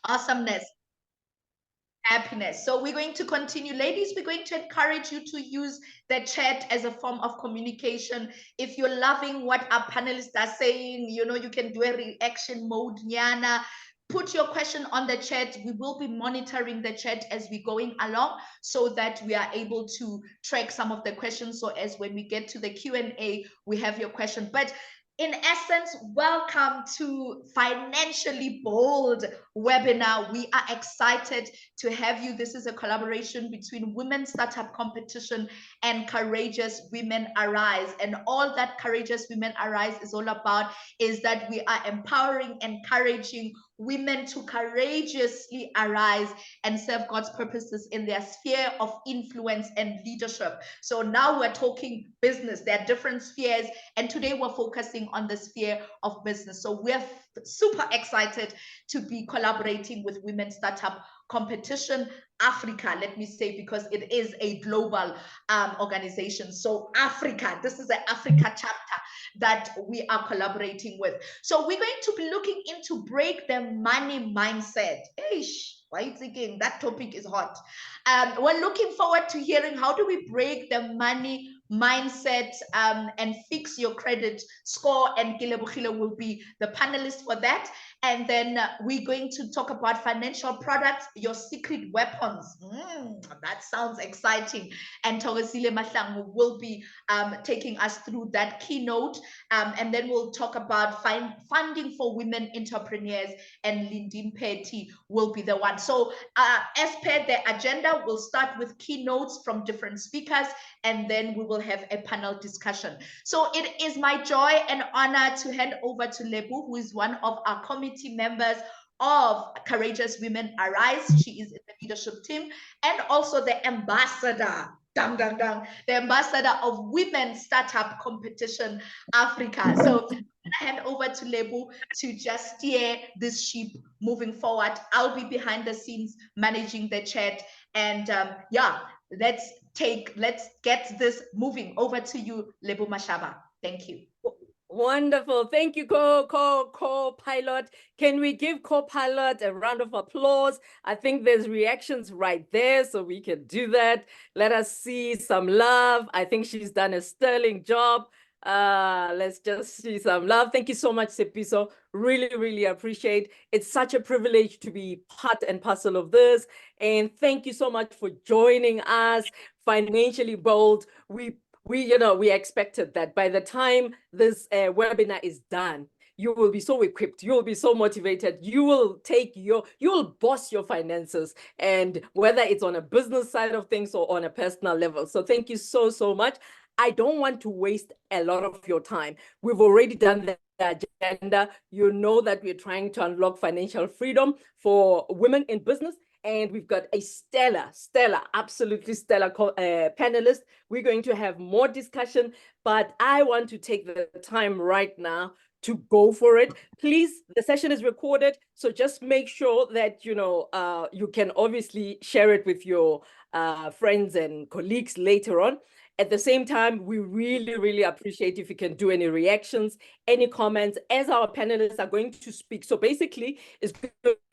Awesomeness. Happiness. So we're going to continue. Ladies, we're going to encourage you to use the chat as a form of communication. If you're loving what our panelists are saying, you know, you can do a reaction mode, Nyana. Put your question on the chat. We will be monitoring the chat as we're going along so that we are able to track some of the questions. So as when we get to the Q&A, we have your question. But in essence, welcome to Financially Bold webinar. We are excited to have you. This is a collaboration between Women Startup Competition and Courageous Women Arise. And all that Courageous Women Arise is all about is that we are empowering, encouraging women to courageously arise and serve God's purposes in their sphere of influence and leadership. So now we're talking business. There are different spheres, and today we're focusing on the sphere of business. So we're super excited to be collaborating with Women Startup Competition Africa, let me say, because it is a global organization. So Africa, this is an Africa chapter that we are collaborating with. So we're going to be looking into break the money mindset. Eish, why are you thinking that topic is hot? We're looking forward to hearing how do we break the money mindset and fix your credit score, and Kelebogile will be the panelist for that. And then we're going to talk about financial products, your secret weapons. That sounds exciting. And Thokozile Mahlangu will be taking us through that keynote. And then we'll talk about funding for women entrepreneurs, and Lindi Mphethi will be the one. So as per the agenda, we'll start with keynotes from different speakers, and then we will have a panel discussion. So it is my joy and honor to hand over to Lebu, who is one of our committee members of Courageous Women Arise. She is in the leadership team, and also the ambassador, the ambassador of Women Startup Competition Africa. So I'm gonna hand over to Lebu to just steer this ship moving forward. I'll be behind the scenes managing the chat, and yeah, let's get this moving. Over to you, Lebu Mashaba. Thank you. Wonderful. Thank you, co-pilot. Can we give co-pilot a round of applause? I think there's reactions right there, so we can do that. Let us see some love. I think she's done a sterling job. Let's just see some love. Thank you so much, Sepiso. Really, really appreciate. It's such a privilege to be part and parcel of this. And thank you so much for joining us. Financially Bold. We expected that by the time this webinar is done, you will be so equipped, you will be so motivated, you will boss your finances, and whether it's on a business side of things or on a personal level. So thank you so, so much. I don't want to waste a lot of your time. We've already done the agenda. You know that we're trying to unlock financial freedom for women in business. And we've got a absolutely stellar panelist. We're going to have more discussion, but I want to take the time right now to go for it. Please, the session is recorded, so just make sure that you can obviously share it with your friends and colleagues later on. At the same time, we really, really appreciate if you can do any reactions, any comments, as our panelists are going to speak. So basically, it's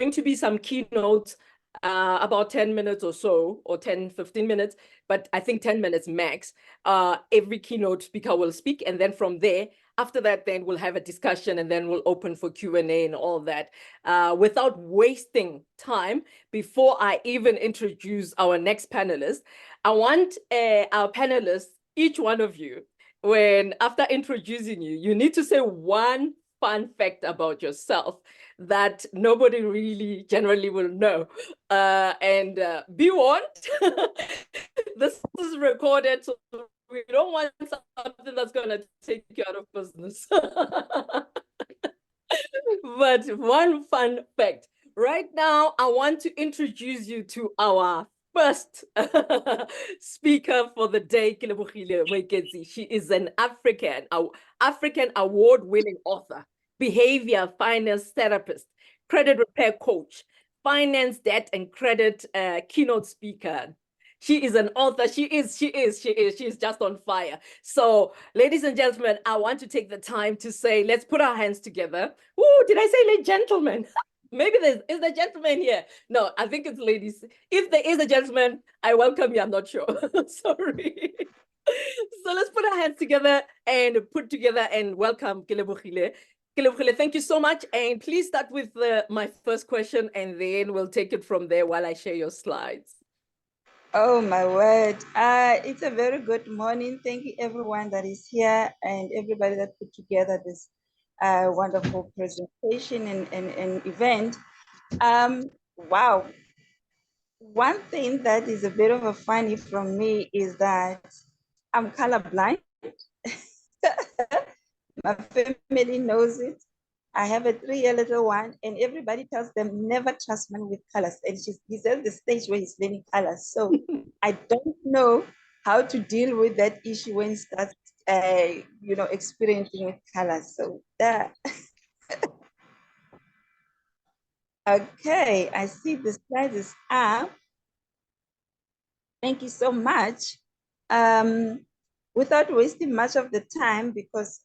going to be some keynotes, about 10 minutes or so, or 10, 15 minutes, but I think 10 minutes max. Every keynote speaker will speak, and then from there, after that, then we'll have a discussion, and then we'll open for Q&A and all that. Without wasting time, before I even introduce our next panelist, I want our panelists, each one of you, after introducing you, you need to say one fun fact about yourself that nobody really generally will know. And be warned, this is recorded, so we don't want something that's going to take you out of business. But one fun fact. Right now, I want to introduce you to our first speaker for the day, Kelebogile Mooketsi. She is an African award-winning author, behavior finance therapist, credit repair coach, finance, debt, and credit keynote speaker. She is an author. She is just on fire. So, ladies and gentlemen, I want to take the time to say, let's put our hands together. Ooh, did I say gentlemen? Maybe is the gentleman here? No, I think it's ladies. If there is a gentleman, I welcome you. I'm not sure. Sorry. So let's put our hands together and put together and welcome Kelebogile. Kelebogile, thank you so much. And please start with my first question, and then we'll take it from there while I share your slides. Oh, my word. It's a very good morning. Thank you, everyone that is here and everybody that put together this wonderful presentation and event. Wow. One thing that is a bit of a funny from me is that I'm colorblind. My family knows it. I have a 3-year little one, and everybody tells them never trust me with colors. And he's at the stage where he's learning colors. So I don't know how to deal with that issue when he starts, experiencing with colors. So that. Okay, I see the slide is up. Thank you so much. Without wasting much of the time, because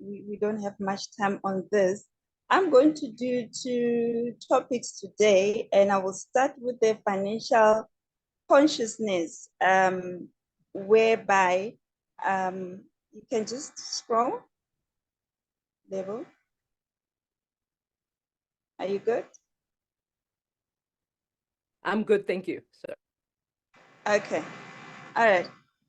we don't have much time on this, I'm going to do 2 topics today, and I will start with the financial consciousness, whereby you can just scroll. Level. Are you good? I'm good, thank you, sir. Okay, all right.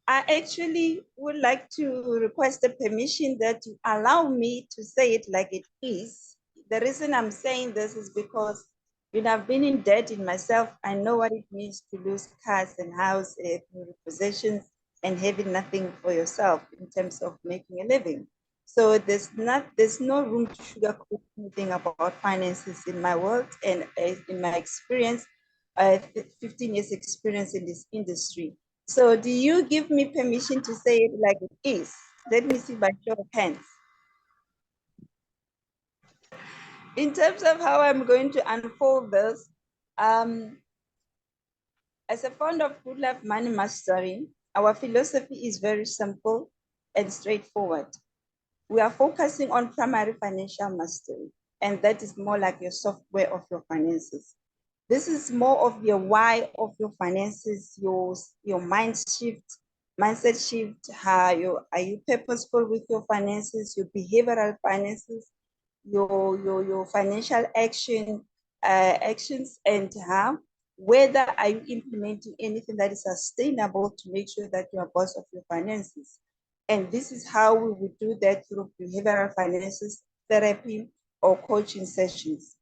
I actually would like to request a permission that you allow me to say it like it is. The reason I'm saying this is because I've been in debt in myself. I know what it means to lose cars and house possessions and having nothing for yourself in terms of making a living. So there's no room to sugarcoat anything about finances in my world and in my experience. 15 years experience in this industry. So do you give me permission to say it like it is? Let me see by show of hands. In terms of how I'm going to unfold this, as a founder of Good Life Money Mastery, our philosophy is very simple and straightforward. We are focusing on primary financial mastery, and that is more like your software of your finances. This is more of your why of your finances, your mindset shift. Are you purposeful with your finances, your behavioral finances, your financial actions, and how whether are you implementing anything that is sustainable to make sure that you are boss of your finances. And this is how we would do that through behavioral finances therapy or coaching sessions.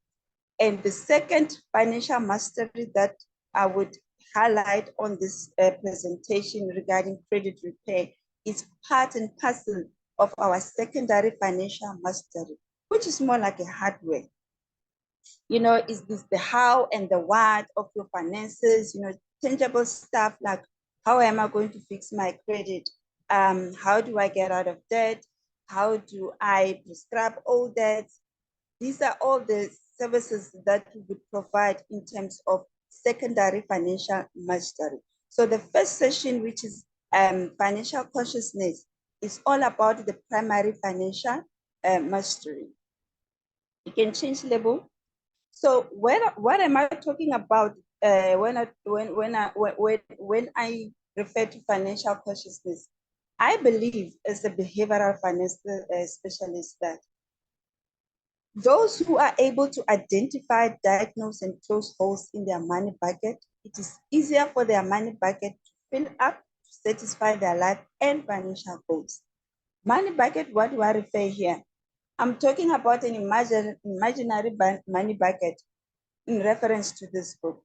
And the second financial mastery that I would highlight on this presentation regarding credit repair is part and parcel of our secondary financial mastery, which is more like a hardware. Is this the how and the what of your finances, tangible stuff like how am I going to fix my credit? How do I get out of debt? How do I prescribe all debts? These are all the services that we would provide in terms of secondary financial mastery. So the first session, which is financial consciousness, is all about the primary financial mastery. You can change label. So what am I talking about when I refer to financial consciousness? I believe as a behavioral finance specialist that those who are able to identify, diagnose, and close holes in their money bucket, it is easier for their money bucket to fill up to satisfy their life and financial goals. Money bucket, what do I refer here? I'm talking about an imaginary money bucket in reference to this book.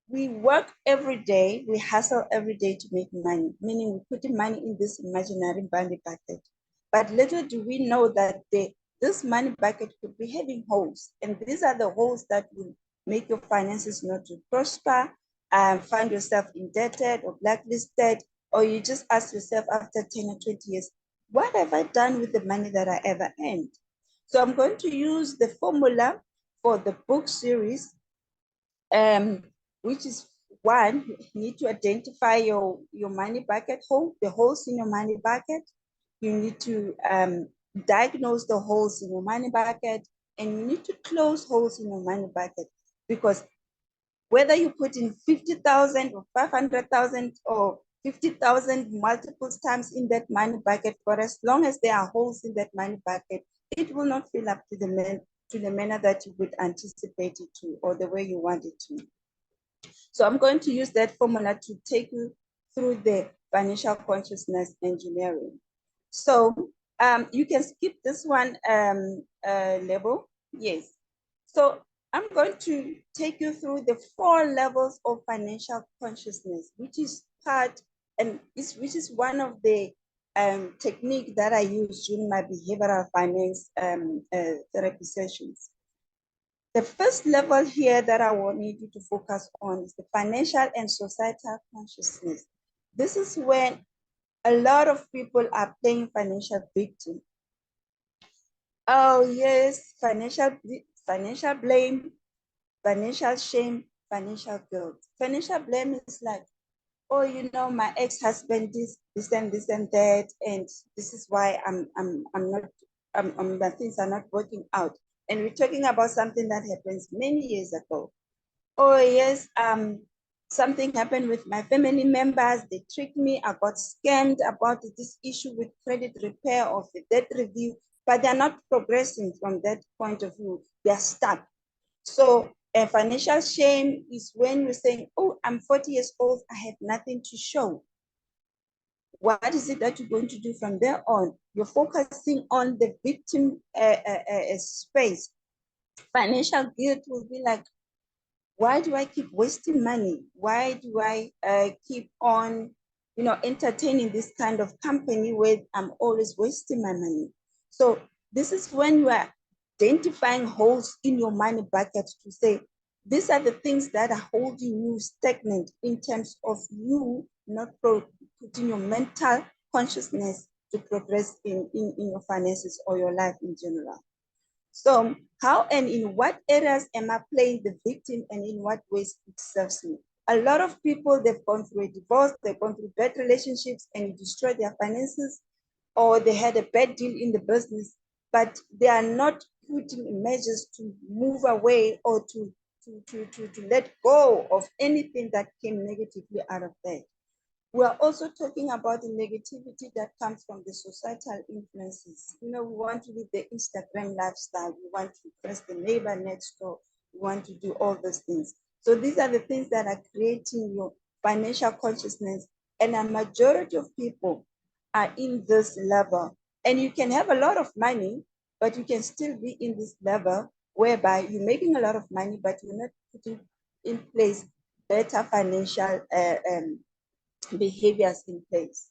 We work every day, we hustle every day to make money, meaning we put money in this imaginary money bucket. But little do we know that this money bucket could be having holes, and these are the holes that will make your finances not to prosper, find yourself indebted or blacklisted, or you just ask yourself after 10 or 20 years, what have I done with the money that I ever earned? So I'm going to use the formula for the book series, which is one, you need to identify your money bucket hole, the holes in your money bucket. You need to diagnose the holes in your money bucket, and you need to close holes in your money bucket, because whether you put in 50,000 or 500,000 or 50,000 multiple times in that money bucket, for as long as there are holes in that money bucket, it will not fill up to the manner that you would anticipate it to, or the way you want it to. So I'm going to use that formula to take you through the financial consciousness engineering. So you can skip this one level. Yes. So I'm going to take you through the 4 levels of financial consciousness, which is part and which is one of the technique that I use during my behavioral finance therapy sessions. The first level here that I want you to focus on is the financial and societal consciousness. This is when a lot of people are playing financial victim. Oh yes, financial blame, financial shame, financial guilt. Financial blame is like, oh, you know, my ex-husband this and that, and this is why my things are not working out. And we're talking about something that happens many years ago. Oh yes, something happened with my family members. They tricked me. I got scammed about this issue with credit repair of the debt review, but they're not progressing from that point of view. They're stuck. So financial shame is when you're saying, oh, I'm 40 years old, I have nothing to show. What is it that you're going to do from there on? You're focusing on the victim space. Financial guilt will be like, why do I keep wasting money? Why do I keep on, you know, entertaining this kind of company where I'm always wasting my money? So this is when you are identifying holes in your money bucket to say, these are the things that are holding you stagnant in terms of you not putting your mental consciousness to progress in your finances or your life in general. So how and in what areas am I playing the victim, and in what ways it serves me? A lot of people, they've gone through a divorce, they've gone through bad relationships and it destroyed their finances, or they had a bad deal in the business, but they are not putting measures to move away or to let go of anything that came negatively out of that. We're also talking about the negativity that comes from the societal influences. You know, we want to live the Instagram lifestyle. We want to impress the neighbor next door. We want to do all those things. So these are the things that are creating your financial consciousness. And a majority of people are in this level. And you can have a lot of money, but you can still be in this level whereby you're making a lot of money, but you're not putting in place better financial behaviors in place.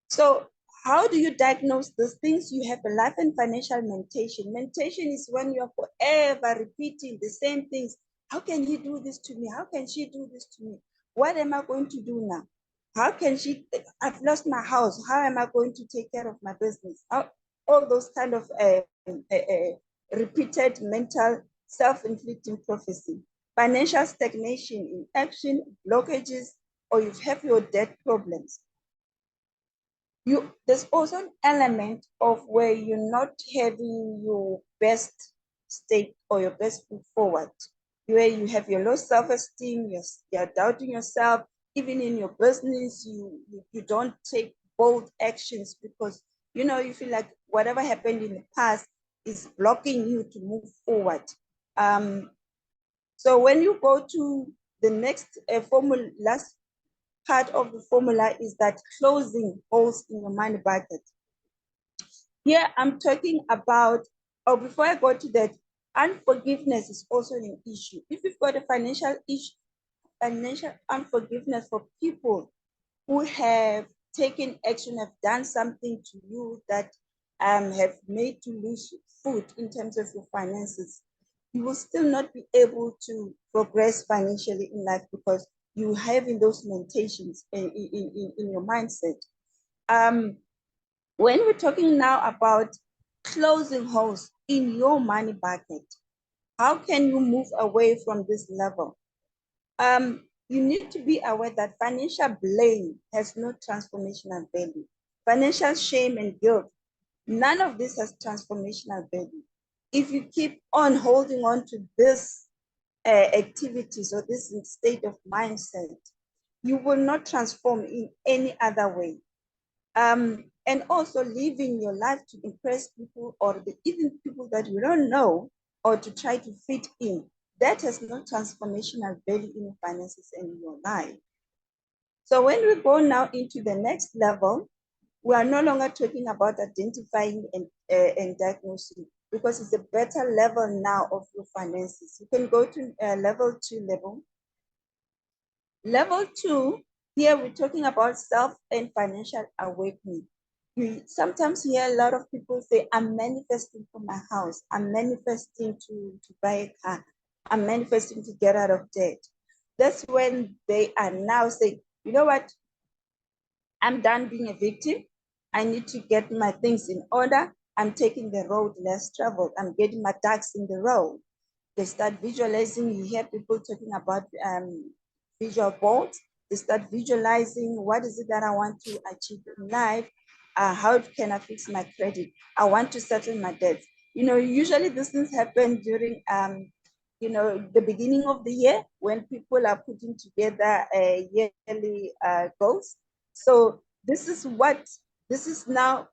So how do you diagnose those things? You have a life and financial mentation. Mentation is when you're forever repeating the same things. How can he do this to me? How can she do this to me? What am I going to do now? How can she, I've lost my house. How am I going to take care of my business? All those kind of repeated mental self-inflicting prophecy. Financial stagnation, inaction, blockages, or you have your debt problems. There's also an element of where you're not having your best state or your best foot forward, where you have your low self-esteem, you're doubting yourself, even in your business, you don't take bold actions because you feel like whatever happened in the past is blocking you to move forward. So when you go to the next formula, last part of the formula is that closing holes in your money bucket. Here I'm talking about, before I go to that, unforgiveness is also an issue. If you've got a financial issue, financial unforgiveness for people who have taken action, have done something to you that have made you lose food in terms of your finances, you will still not be able to progress financially in life because you having those limitations in your mindset. When we're talking now about closing holes in your money bucket, how can you move away from this level? You need to be aware that financial blame has no transformational value. Financial shame and guilt, None of this has transformational value. If you keep on holding on to this activities or this state of mindset, you will not transform in any other way. And also living your life to impress people or even people that you don't know, or to try to fit in, that has no transformational value in your finances and in your life. So when we go now into the next level, we are no longer talking about identifying and diagnosing, because it's a better level now of your finances. You can go to level 2 level. Level 2, here we're talking about self and financial awakening. We sometimes hear a lot of people say, I'm manifesting for my house, I'm manifesting to buy a car, I'm manifesting to get out of debt. That's when they are now saying, you know what, I'm done being a victim. I need to get my things in order. I'm taking the road less traveled. I'm getting my ducks in the road. They start visualizing. You hear people talking about visual boards. They start visualizing, what is it that I want to achieve in life? How can I fix my credit? I want to settle my debts. You know, usually these things happen during the beginning of the year, when people are putting together yearly goals. So this is now,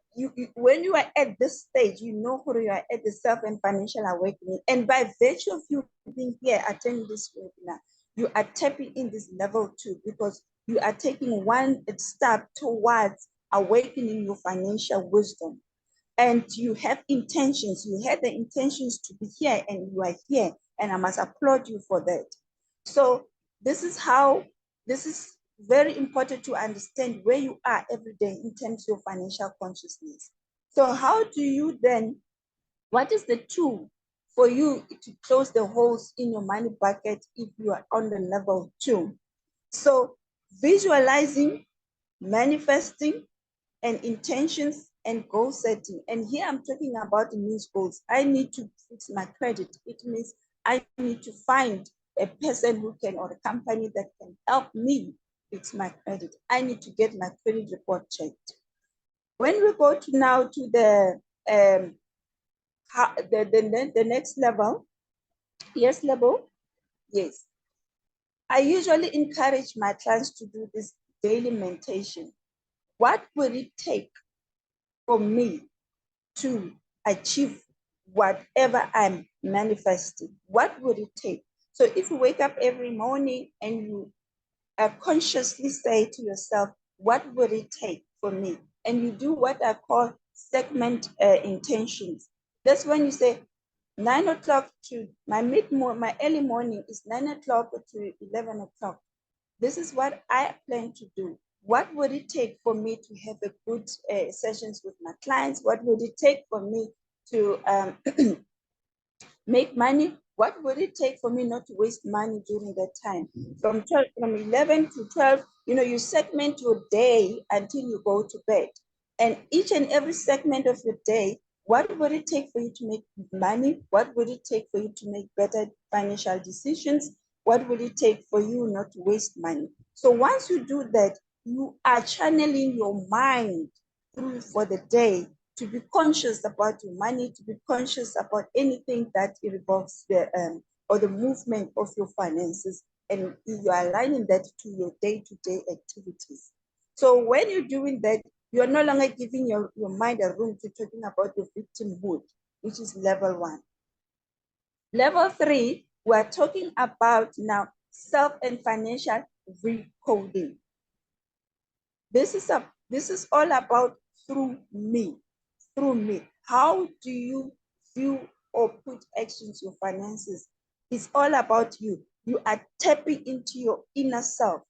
when you are at this stage, you know who you are at, the self and financial awakening. And by virtue of you being here attending this webinar, you are tapping in this level 2, because you are taking one step towards awakening your financial wisdom. And you have intentions, you had the intentions to be here, and you are here, and I must applaud you for that. So this is very important to understand where you are every day in terms of financial consciousness. So how do you then, what is the tool for you to close the holes in your money bucket if you are on the level 2? So visualizing, manifesting, and intentions and goal setting. And here I'm talking about the means goals. I need to fix my credit. It means I need to find a person who can, or a company that can help me fix my credit. I need to get my credit report checked. When we go to now to the next level, yes, level, yes. I usually encourage my clients to do this daily meditation. What would it take for me to achieve whatever I'm manifesting? What would it take? So if you wake up every morning and you consciously say to yourself, what would it take for me? And you do what I call segment intentions. That's when you say 9 o'clock to my early morning is 9 o'clock to 11 o'clock. This is what I plan to do. What would it take for me to have a good sessions with my clients? What would it take for me to make money? What would it take for me not to waste money during that time? From 11 to 12, you segment your day until you go to bed. And each and every segment of your day, what would it take for you to make money? What would it take for you to make better financial decisions? What will it take for you not to waste money? So once you do that, you are channeling your mind through for the day to be conscious about your money, to be conscious about anything that involves the movement of your finances, and you are aligning that to your day-to-day activities. So when you're doing that, you are no longer giving your mind a room to talking about your victimhood, which is level 1. Level 3, we are talking about now self and financial recoding. This is all about through me. How do you view or put actions your finances? It's all about you. You are tapping into your inner self.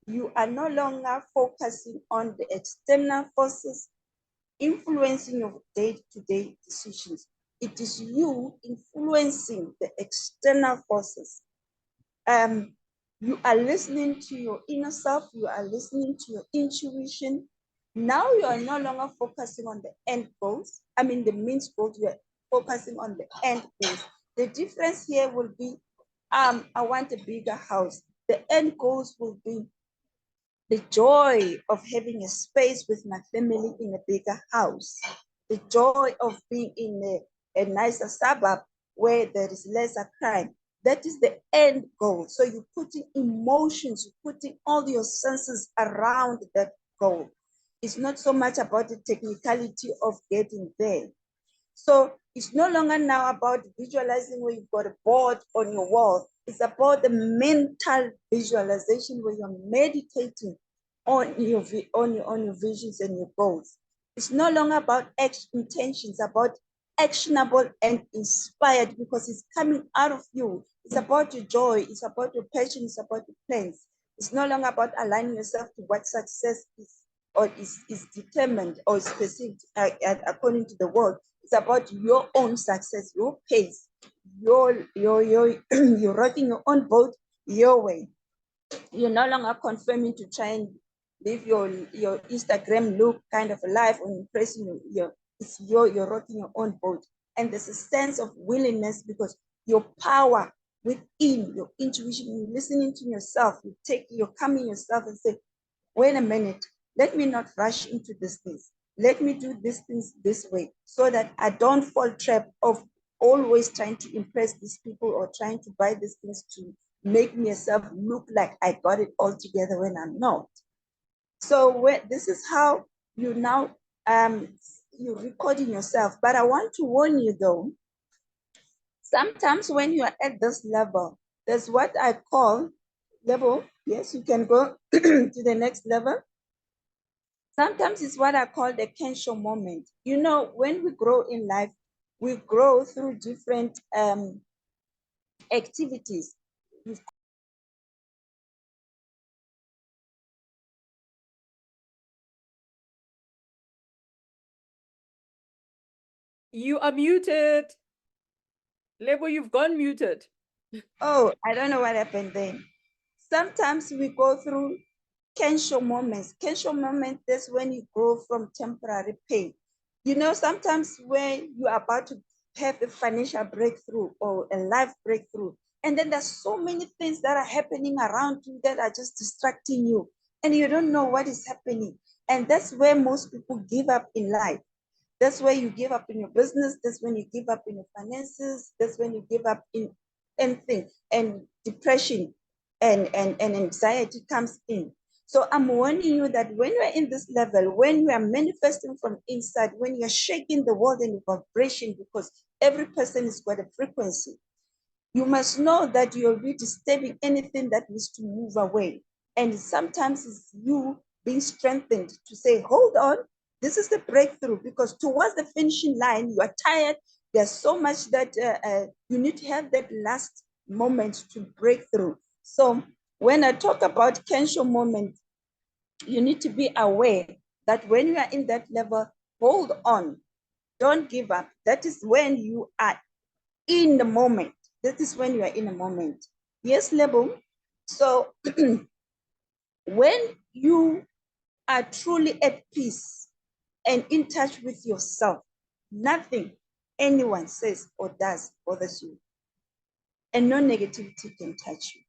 You are no longer focusing on the external forces influencing your day-to-day decisions. It is you influencing the external forces. You are listening to your inner self. You are listening to your intuition. Now you are no longer focusing on the end goals. I mean, the means goals. You are focusing on the end goals. The difference here will be, I want a bigger house. The end goals will be the joy of having a space with my family in a bigger house. the joy of being in a nicer suburb where there is lesser crime. That is the end goal. So you're putting emotions, you're putting all your senses around that goal. It's not so much about the technicality of getting there. So it's no longer now about visualizing where you've got a board on your wall. It's about the mental visualization where you're meditating on your visions and your goals. It's no longer about intentions, about actionable and inspired, because it's coming out of you. It's about your joy, it's about your passion, it's about your plans. It's no longer about aligning yourself to what success is or is determined or is perceived according to the world. It's about your own success, your pace, you're rocking your own boat your way. You're no longer confirming to try and live your Instagram look kind of a life or impressing you're rocking your own boat. And there's a sense of willingness because your power within your intuition, you're listening to yourself, you're calming yourself and say, wait a minute, let me not rush into these things. Let me do these things this way so that I don't fall trap of always trying to impress these people or trying to buy these things to make myself look like I got it all together when I'm not. So this is how you now, you're recording yourself. But I want to warn you though, sometimes when you are at this level, there's what I call level. Yes, you can go to the next level. Sometimes it's what I call the Kensho moment. You know, when we grow in life, we grow through different activities. You are muted. Lebo, you've gone muted. Oh, I don't know what happened then. Sometimes we go through Kensho moments. Kensho moment is when you grow from temporary pain. You know, sometimes when you are about to have a financial breakthrough or a life breakthrough, and then there's so many things that are happening around you that are just distracting you, and you don't know what is happening. And that's where most people give up in life. That's where you give up in your business. That's when you give up in your finances. That's when you give up in anything. And depression and anxiety comes in. So I'm warning you that when you're in this level, when you are manifesting from inside, when you're shaking the world and your vibration, because every person has got a frequency, you must know that you'll be disturbing anything that needs to move away. And sometimes it's you being strengthened to say, hold on, this is the breakthrough, because towards the finishing line, you are tired. There's so much that you need to have that last moment to break through. So when I talk about Kensho moment, you need to be aware that when you are in that level, hold on, don't give up. That is when you are in the moment. That is when you are in a moment. Yes, Lebo. So when you are truly at peace and in touch with yourself, nothing anyone says or does bothers you. And no negativity can touch you.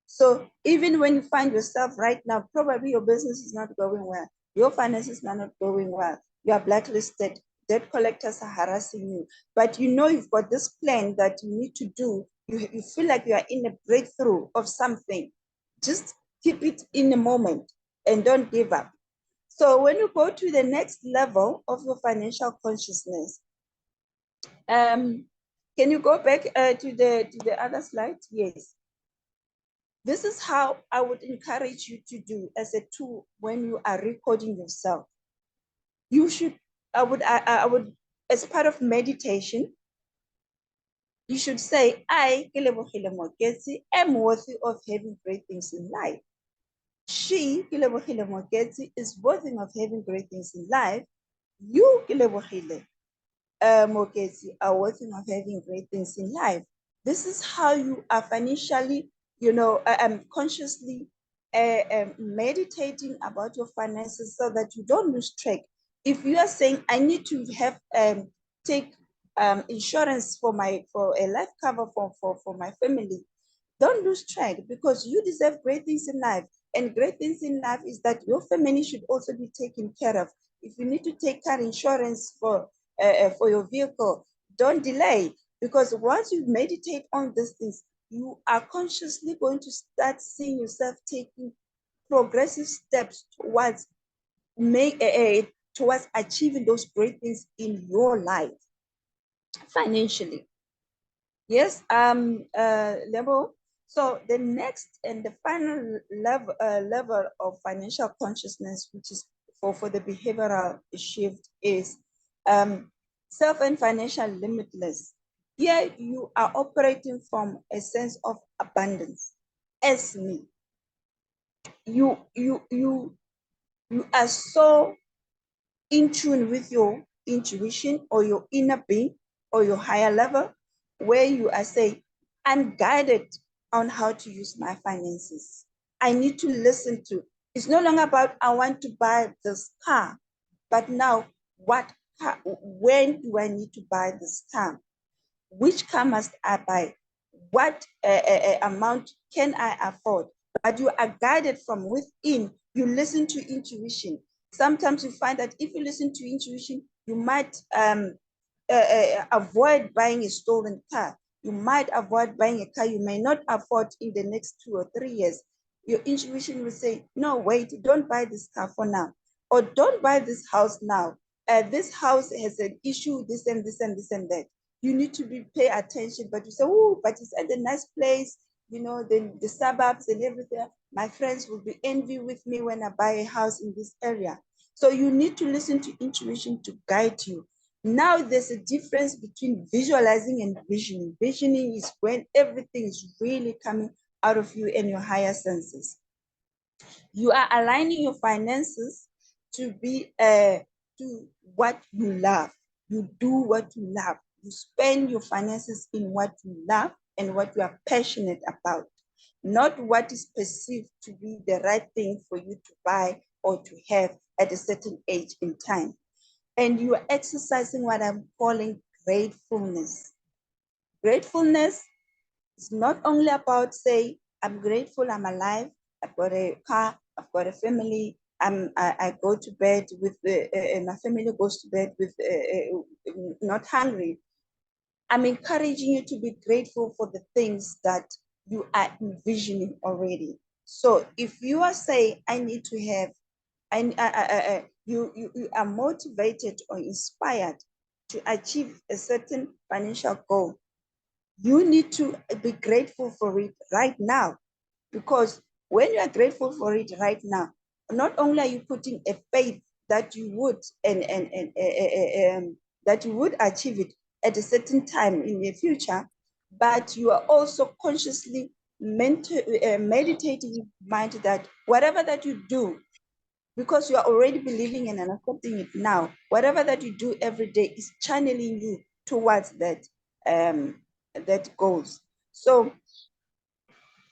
So even when you find yourself right now, probably your business is not going well, your finances are not going well, you are blacklisted, debt collectors are harassing you, but you know you've got this plan that you need to do, you feel like you are in a breakthrough of something, just keep it in the moment and don't give up. So when you go to the next level of your financial consciousness, can you go back to the other slide? Yes. This is how I would encourage you to do as a tool when you are recording yourself. You should, I would, as part of meditation, you should say, I, Kelebogile Mooketsi, am worthy of having great things in life. She, Kelebogile Mooketsi, is worthy of having great things in life. You, Kelebogile Mooketsi, are worthy of having great things in life. This is how you are financially, consciously meditating about your finances so that you don't lose track. If you are saying, I need to have take insurance for a life cover for my family, don't lose track, because you deserve great things in life. And great things in life is that your family should also be taken care of. If you need to take car insurance for your vehicle, don't delay, because once you meditate on these things, you are consciously going to start seeing yourself taking progressive steps towards towards achieving those great things in your life financially. Yes, level. So the next and the final level of financial consciousness, which is for the behavioral shift, is self and financial limitless. Here you are operating from a sense of abundance as me. You are so in tune with your intuition or your inner being or your higher level, where you are saying, I'm guided on how to use my finances. I need to listen to. It's no longer about I want to buy this car, but now what car, when do I need to buy this car? Which car must I buy? What amount can I afford? But you are guided from within. You listen to intuition. Sometimes you find that if you listen to intuition, you might avoid buying a stolen car. You might avoid buying a car you may not afford in the next 2 or 3 years. Your intuition will say, no, wait, don't buy this car for now. Or don't buy this house now. This house has an issue, this and this and this and that. You need to pay attention, but you say, oh, but it's at a nice place, you know, the suburbs and everything. My friends will be envy with me when I buy a house in this area. So you need to listen to intuition to guide you. Now there's a difference between visualizing and visioning. Visioning is when everything is really coming out of you and your higher senses. You are aligning your finances to be to what you love. You do what you love. You spend your finances in what you love and what you are passionate about, not what is perceived to be the right thing for you to buy or to have at a certain age in time. And you are exercising what I'm calling gratefulness. Gratefulness is not only about saying, I'm grateful I'm alive, I've got a car, I've got a family, I go to bed with, my family goes to bed with not hungry. I'm encouraging you to be grateful for the things that you are envisioning already. So if you are saying, I need to have, you are motivated or inspired to achieve a certain financial goal, you need to be grateful for it right now. Because when you are grateful for it right now, not only are you putting a faith that you would that you would achieve it at a certain time in the future, but you are also consciously meditating in mind that whatever that you do, because you are already believing in and accepting it now, whatever that you do every day is channeling you towards that that goals. So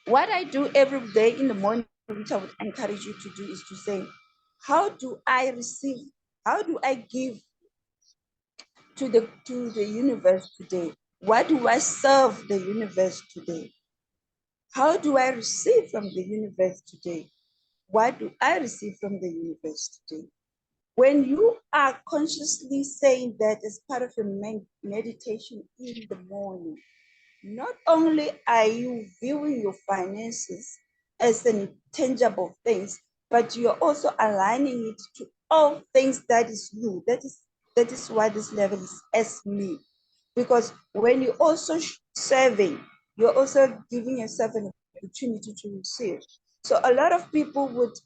what I do every day in the morning, which I would encourage you to do, is to say, how do I receive, how do I give to the universe today? What do I serve the universe today? How do I receive from the universe today? What do I receive from the universe today? When you are consciously saying that as part of your meditation in the morning, not only are you viewing your finances as an intangible things, but you're also aligning it to all things that is you. That is why this level is as me. Because when you're also serving, you're also giving yourself an opportunity to receive. So a lot of people would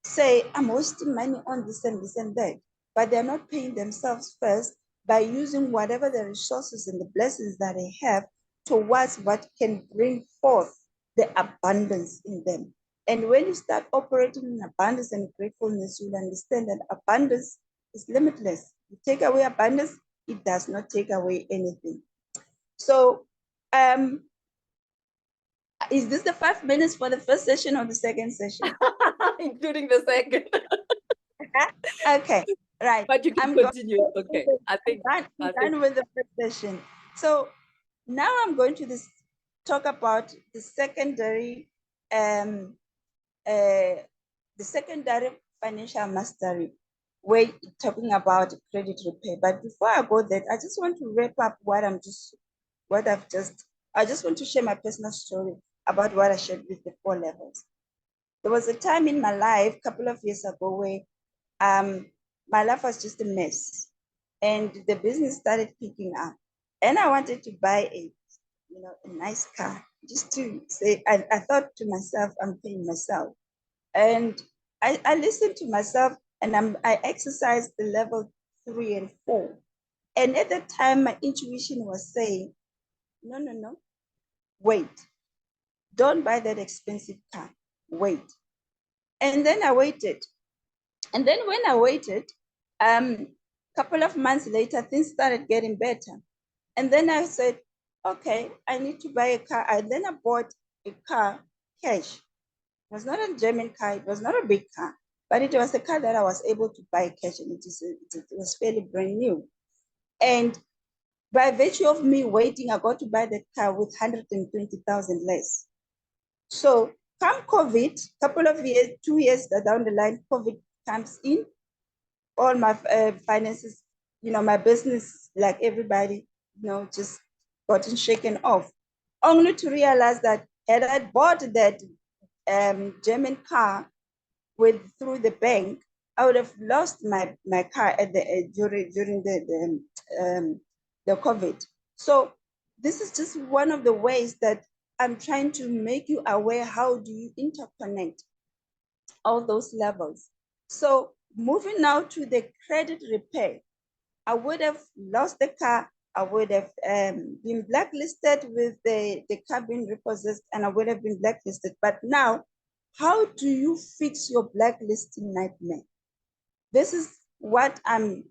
say, I'm wasting money on this and this and that, but they're not paying themselves first by using whatever the resources and the blessings that they have towards what can bring forth the abundance in them. And when you start operating in abundance and gratefulness, you'll understand that abundance is limitless. You take away abundance, it does not take away anything. So is this the 5 minutes for the first session or the second session? Including the second. Okay, right. But you can continue. Okay, I think I'm done with the first session. So now I'm going to talk about the secondary financial mastery. we're talking about credit repair. But before I go there, I just want to wrap up I just want to share my personal story about what I shared with the 4 levels. There was a time in my life, a couple of years ago, where my life was just a mess, and the business started picking up, and I wanted to buy a nice car, just to say, I thought to myself, I'm paying myself. And I listened to myself, and I exercised the level 3 and 4. And at that time, my intuition was saying, no, wait, don't buy that expensive car, wait. And then I waited. And then when I waited, couple of months later, things started getting better. And then I said, okay, I need to buy a car. Then I bought a car cash. It was not a German car. It was not a big car, but it was a car that I was able to buy cash, and it was fairly brand new. And by virtue of me waiting, I got to buy that car with 120,000 less. So come COVID, couple of years, 2 years down the line, COVID comes in, all my finances, my business, like everybody, just gotten shaken off. Only to realize that had I bought that German car through the bank, I would have lost my car at during the COVID. So this is just one of the ways that I'm trying to make you aware. How do you interconnect all those levels? So moving now to the credit repair, I would have lost the car. I would have been blacklisted with the car being repossessed, and I would have been blacklisted. But now, how do you fix your blacklisting nightmare? This is what I'm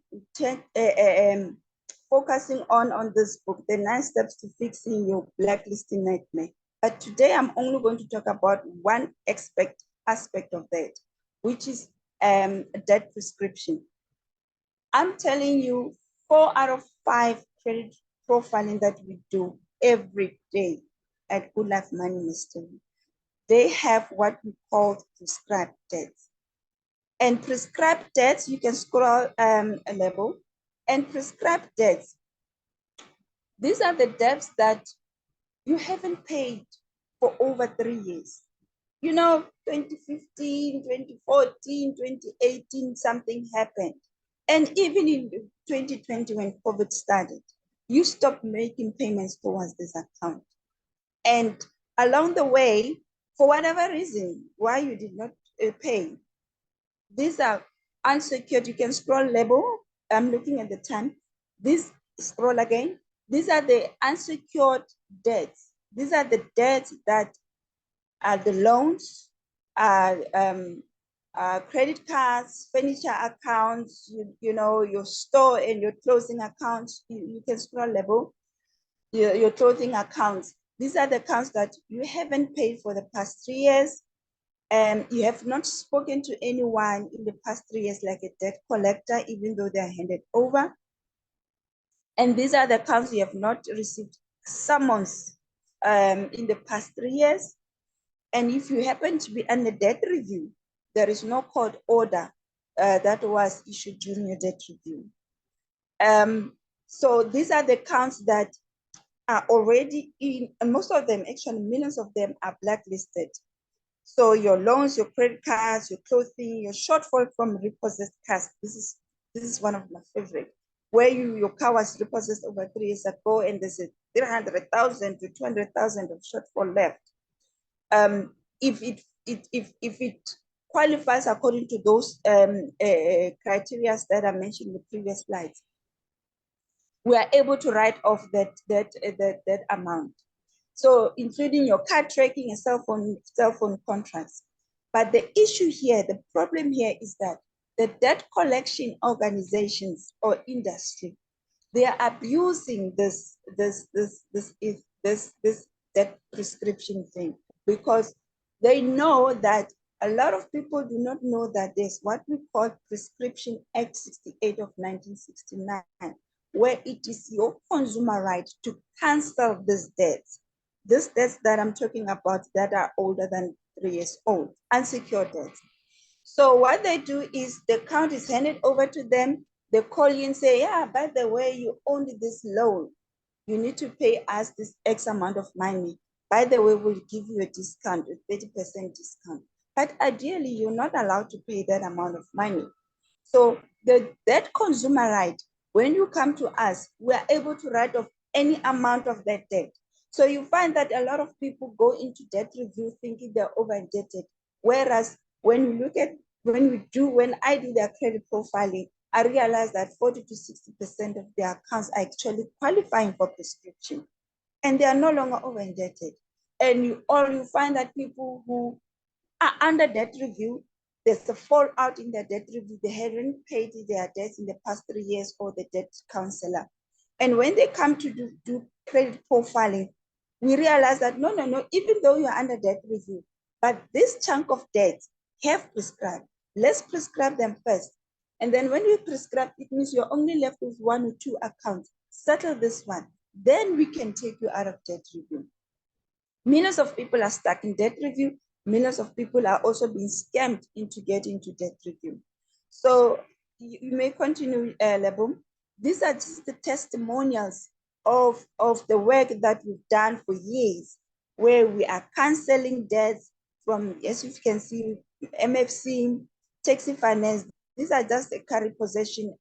focusing on this book, the 9 steps to fixing your blacklisting nightmare. But today I'm only going to talk about one aspect of that, which is debt prescription. I'm telling you, 4 out of 5 credit profiling that we do every day at Good Life Money Mystery, they have what we call prescribed debts. And prescribed debts, you can scroll a level, and prescribed debts, these are the debts that you haven't paid for over 3 years. 2015, 2014, 2018, something happened. And even in 2020, when COVID started, you stopped making payments towards this account. And along the way, for whatever reason, why you did not pay, these are unsecured. You can scroll level. I'm looking at the time. This scroll again. These are the unsecured debts. These are the debts that are the loans, credit cards, furniture accounts, your store and your clothing accounts. You can scroll level, your clothing accounts. These are the accounts that you haven't paid for the past 3 years. You have not spoken to anyone in the past 3 years, like a debt collector, even though they are handed over. And these are the accounts you have not received summons in the past 3 years. And if you happen to be under debt review, there is no court order that was issued during your debt review. So these are the accounts that are already in, and most of them, actually millions of them, are blacklisted. So your loans, your credit cards, your clothing, your shortfall from repossessed cars. This is one of my favorite, where your car was repossessed over 3 years ago, and there's a 300,000 to 200,000 of shortfall left. If it qualifies according to those criteria that I mentioned in the previous slides, we are able to write off that amount. So including your card tracking and cell phone contracts. But the issue here, the problem here, is that the debt collection organizations or industry, they are abusing this debt prescription thing, because they know that a lot of people do not know that there's what we call Prescription Act 68 of 1969, where it is your consumer right to cancel these debts. These debts that I'm talking about that are older than 3 years old, unsecured debts. So what they do is the account is handed over to them. They call you and say, yeah, by the way, you owned this loan. You need to pay us this X amount of money. By the way, we'll give you a discount, a 30% discount. But ideally, you're not allowed to pay that amount of money. So that consumer right, when you come to us, we are able to write off any amount of that debt. So you find that a lot of people go into debt review thinking they're over indebted. Whereas when I do their credit profiling, I realize that 40 to 60% of their accounts are actually qualifying for prescription, and they are no longer over indebted. And you find that people who are under debt review, there's a fallout in their debt review. They haven't paid their debts in the past 3 years, or the debt counselor. And when they come to do credit profiling, we realize that no, even though you're under debt review, but this chunk of debt have prescribed. Let's prescribe them first. And then when we prescribe, it means you're only left with 1 or 2 accounts. Settle this one. Then we can take you out of debt review. Millions of people are stuck in debt review. Millions of people are also being scammed into getting into debt review. So you may continue, Lebom. These are just the testimonials of the work that we've done for years, where we are canceling debts from, as you can see, MFC, taxi finance. These are just the carry possession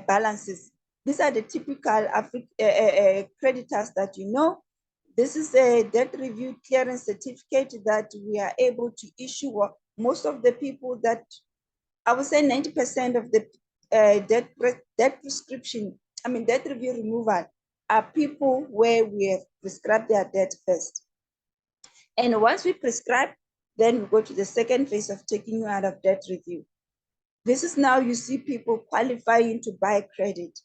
balances. These are the typical creditors that you know. This is a debt review clearance certificate that we are able to issue. Most of the people that, I would say 90% of the debt prescription, debt review removal, are people where we have prescribed their debt first. And once we prescribe, then we go to the second phase of taking you out of debt review. This is now you see people qualifying to buy credit.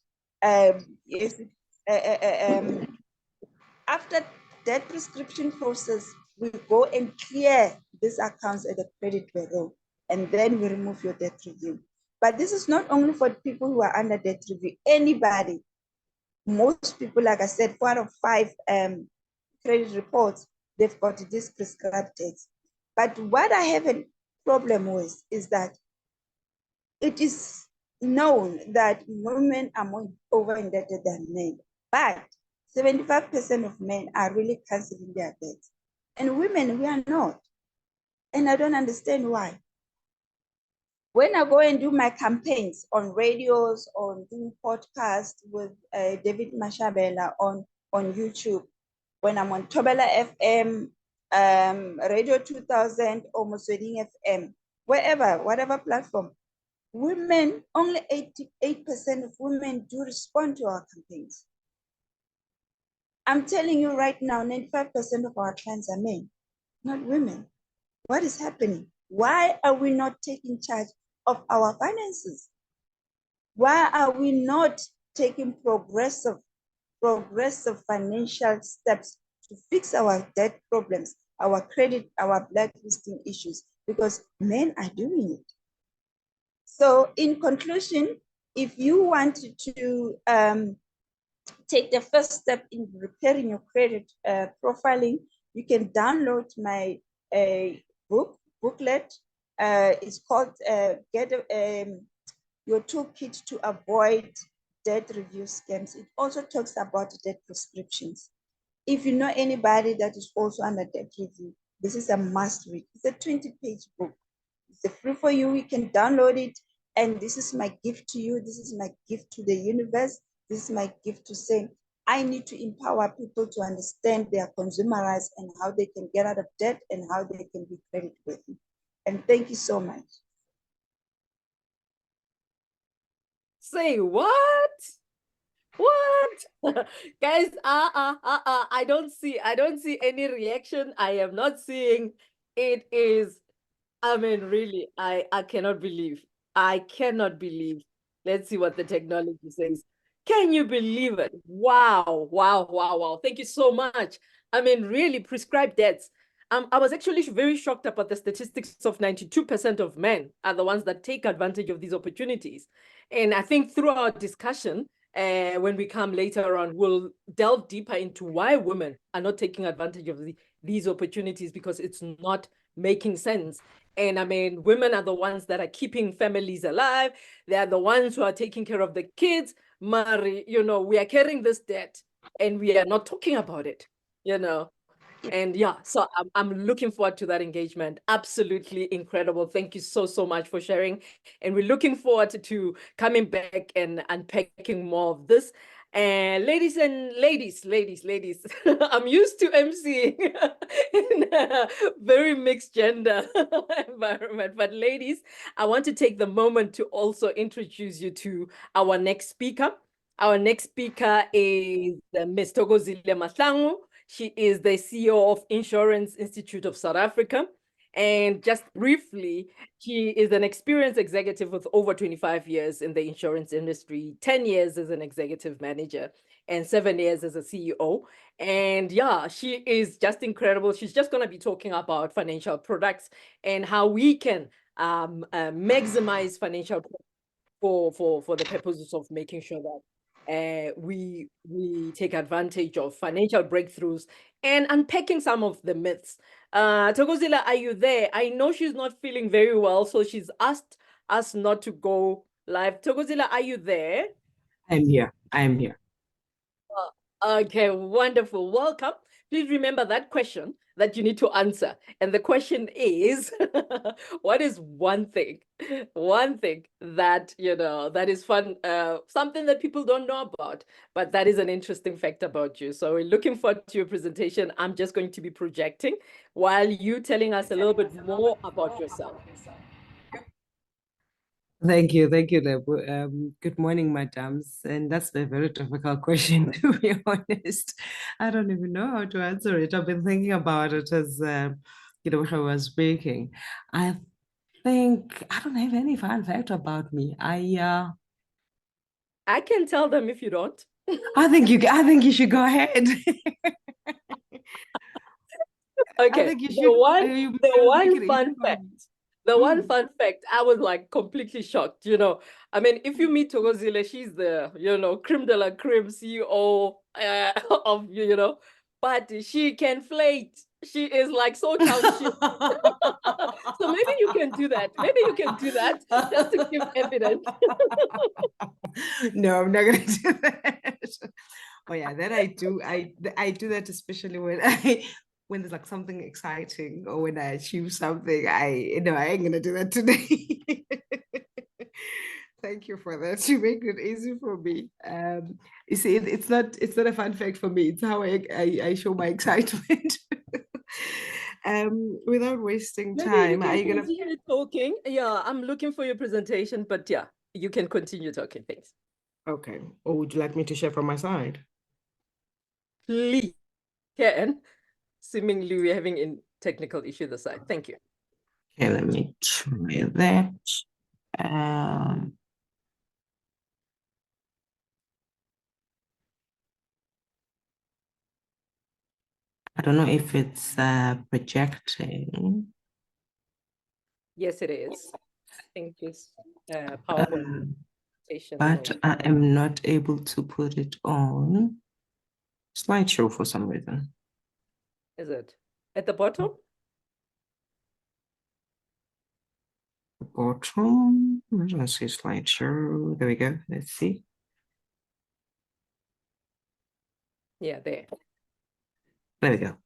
After that prescription process, we go and clear these accounts at the credit bureau, and then we remove your debt review. But this is not only for people who are under debt review, anybody. Most people, like I said, 4 out of 5 credit reports, they've got this prescribed debts. But what I have a problem with is that it is known that women are more over indebted than men, but 75% of men are really canceling their debts. And women, we are not. And I don't understand why. When I go and do my campaigns on radios, on doing podcasts with David Mashaba on YouTube, when I'm on Thokozile FM, Radio 2000, or Mosweding FM, whatever platform, women, only 88% of women do respond to our campaigns. I'm telling you right now, 95% of our clients are men, not women. What is happening? Why are we not taking charge of our finances? Why are we not taking progressive financial steps to fix our debt problems, our credit, our blacklisting issues? Because men are doing it. So in conclusion, if you want to take the first step in repairing your credit profiling, you can download my booklet. It's called Get Your Toolkit to Avoid Debt Review Scams. It also talks about debt prescriptions. If you know anybody that is also under debt review, this is a must read. It's a 20-page book. It's free for you. You can download it. And this is my gift to you. This is my gift to the universe. This is my gift to say, I need to empower people to understand their consumer rights and how they can get out of debt and how they can be credit worthy. And thank you so much. Say what? What? Guys, I don't see any reaction. I am not seeing. It is, really, I cannot believe. I cannot believe. Let's see what the technology says. Can you believe it? Wow, wow, wow, wow. Thank you so much. Really, prescribed debts. I was actually very shocked about the statistics of 92% of men are the ones that take advantage of these opportunities. And I think through our discussion, when we come later on, we'll delve deeper into why women are not taking advantage of these opportunities, because it's not making sense. And I mean, women are the ones that are keeping families alive. They are the ones who are taking care of the kids. Mari, you know, we are carrying this debt and we are not talking about it, you know. And yeah, so I'm looking forward to that engagement. Absolutely incredible. Thank you so, so much for sharing. And we're looking forward to coming back and unpacking more of this. And ladies, I'm used to emceeing in a very mixed gender environment. But ladies, I want to take the moment to also introduce you to our next speaker. Our next speaker is Ms. Thokozile Mahlangu. She is the CEO of Insurance Institute of South Africa. And just briefly, she is an experienced executive with over 25 years in the insurance industry, 10 years as an executive manager, and 7 years as a CEO. And yeah, she is just incredible. She's just going to be talking about financial products and how we can maximize financial for the purposes of making sure that we take advantage of financial breakthroughs and unpacking some of the myths. Thokozile, are you there? I know she's not feeling very well, so she's asked us not to go live. Thokozile, are you there? I'm here. I'm here. Okay, wonderful. Welcome. Please remember that question that you need to answer. And the question is, what is one thing that, you know, that is fun, something that people don't know about, but that is an interesting fact about you. So we're looking forward to your presentation. I'm just going to be projecting while you telling us a little bit more about yourself. Thank you, Lebo. Good morning, madams. And that's a very difficult question, to be honest. I don't even know how to answer it. I've been thinking about it as, you know, when I was speaking. I think I don't have any fun fact about me. I can tell them if you don't. I think you should go ahead. Okay. I think you should. The one fun fact, I was like completely shocked, you know. I mean, if you meet Thokozile, she's the, you know, creme de la creme CEO of, you know, but she can flate. She is like so township. So maybe you can do that. Maybe you can do that just to give evidence. No, I'm not going to do that. Oh yeah, that I do. I do that especially when there's like something exciting or when I achieve something. I ain't gonna do that today. Thank you for that. You make it easy for me. You see, it's not a fun fact for me. It's how I show my excitement. Without wasting time, are you gonna continue talking? Yeah, I'm looking for your presentation, but yeah, you can continue talking. Thanks. Okay. Or would you like me to share from my side? Please can. Seemingly we're having a technical issue this side. Thank you. Okay, let me try that. I don't know if it's projecting. Yes, it is. I think it's PowerPoint. But I am not able to put it on slideshow for some reason. Is it at the bottom? The bottom. Let's see slideshow. There we go. Let's see. Yeah, there. There we go.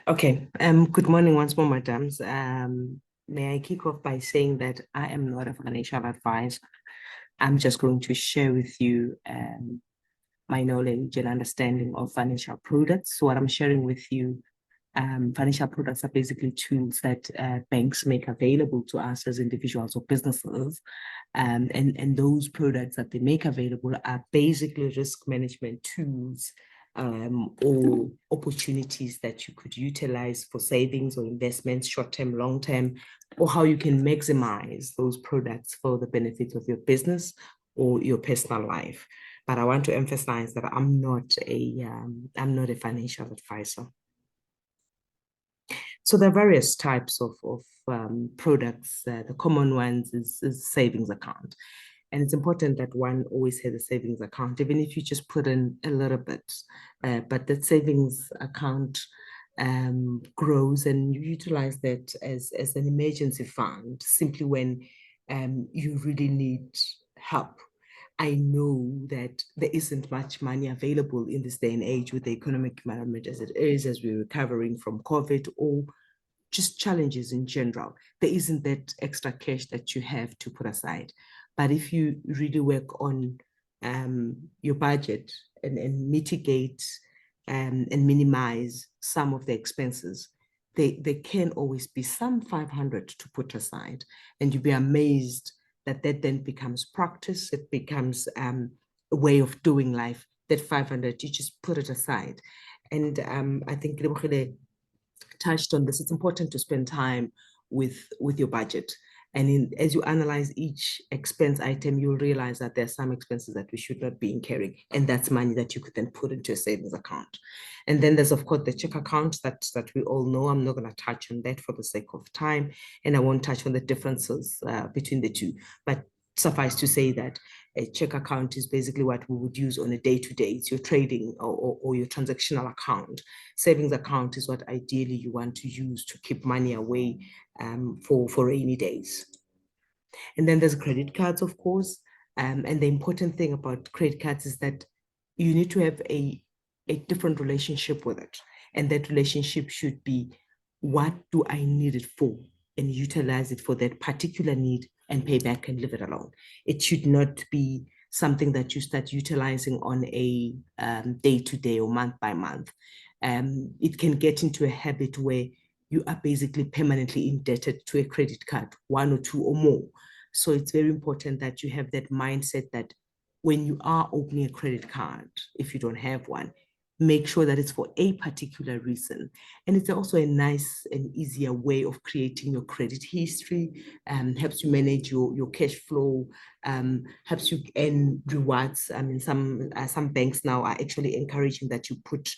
Okay. Good morning once more, madams. May I kick off by saying that I am not a financial advisor. I'm just going to share with you my knowledge and understanding of financial products. So what I'm sharing with you, financial products are basically tools that banks make available to us as individuals or businesses. And those products that they make available are basically risk management tools or opportunities that you could utilize for savings or investments, short-term, long-term, or how you can maximize those products for the benefit of your business or your personal life. But I want to emphasize that I'm not a financial advisor. So there are various types of products. The common ones is savings account. And it's important that one always has a savings account, even if you just put in a little bit. But that savings account grows, and you utilize that as an emergency fund simply when you really need help. I know that there isn't much money available in this day and age with the economic environment as it is, as we're recovering from COVID or just challenges in general. There isn't that extra cash that you have to put aside. But if you really work on your budget and mitigate and minimize some of the expenses, there can always be some 500 to put aside. And you'll be amazed that then becomes practice. It becomes a way of doing life. That 500, you just put it aside. And I think Kelebogile touched on this. It's important to spend time with your budget. And as you analyze each expense item, you'll realize that there are some expenses that we should not be incurring. And that's money that you could then put into a savings account. And then there's, of course, the check account that we all know. I'm not going to touch on that for the sake of time. And I won't touch on the differences between the two. But suffice to say that a check account is basically what we would use on a day-to-day. It's your trading or your transactional account. Savings account is what ideally you want to use to keep money away for rainy days. And then there's credit cards, of course. And the important thing about credit cards is that you need to have a different relationship with it. And that relationship should be, what do I need it for? And utilize it for that particular need and pay back and leave it alone. It should not be something that you start utilizing on a day-to-day or month-by-month. It can get into a habit where you are basically permanently indebted to a credit card, one or two or more. So it's very important that you have that mindset that when you are opening a credit card, if you don't have one, make sure that it's for a particular reason. And it's also a nice and easier way of creating your credit history, helps you manage your cash flow, helps you earn rewards. I mean, some banks now are actually encouraging that you put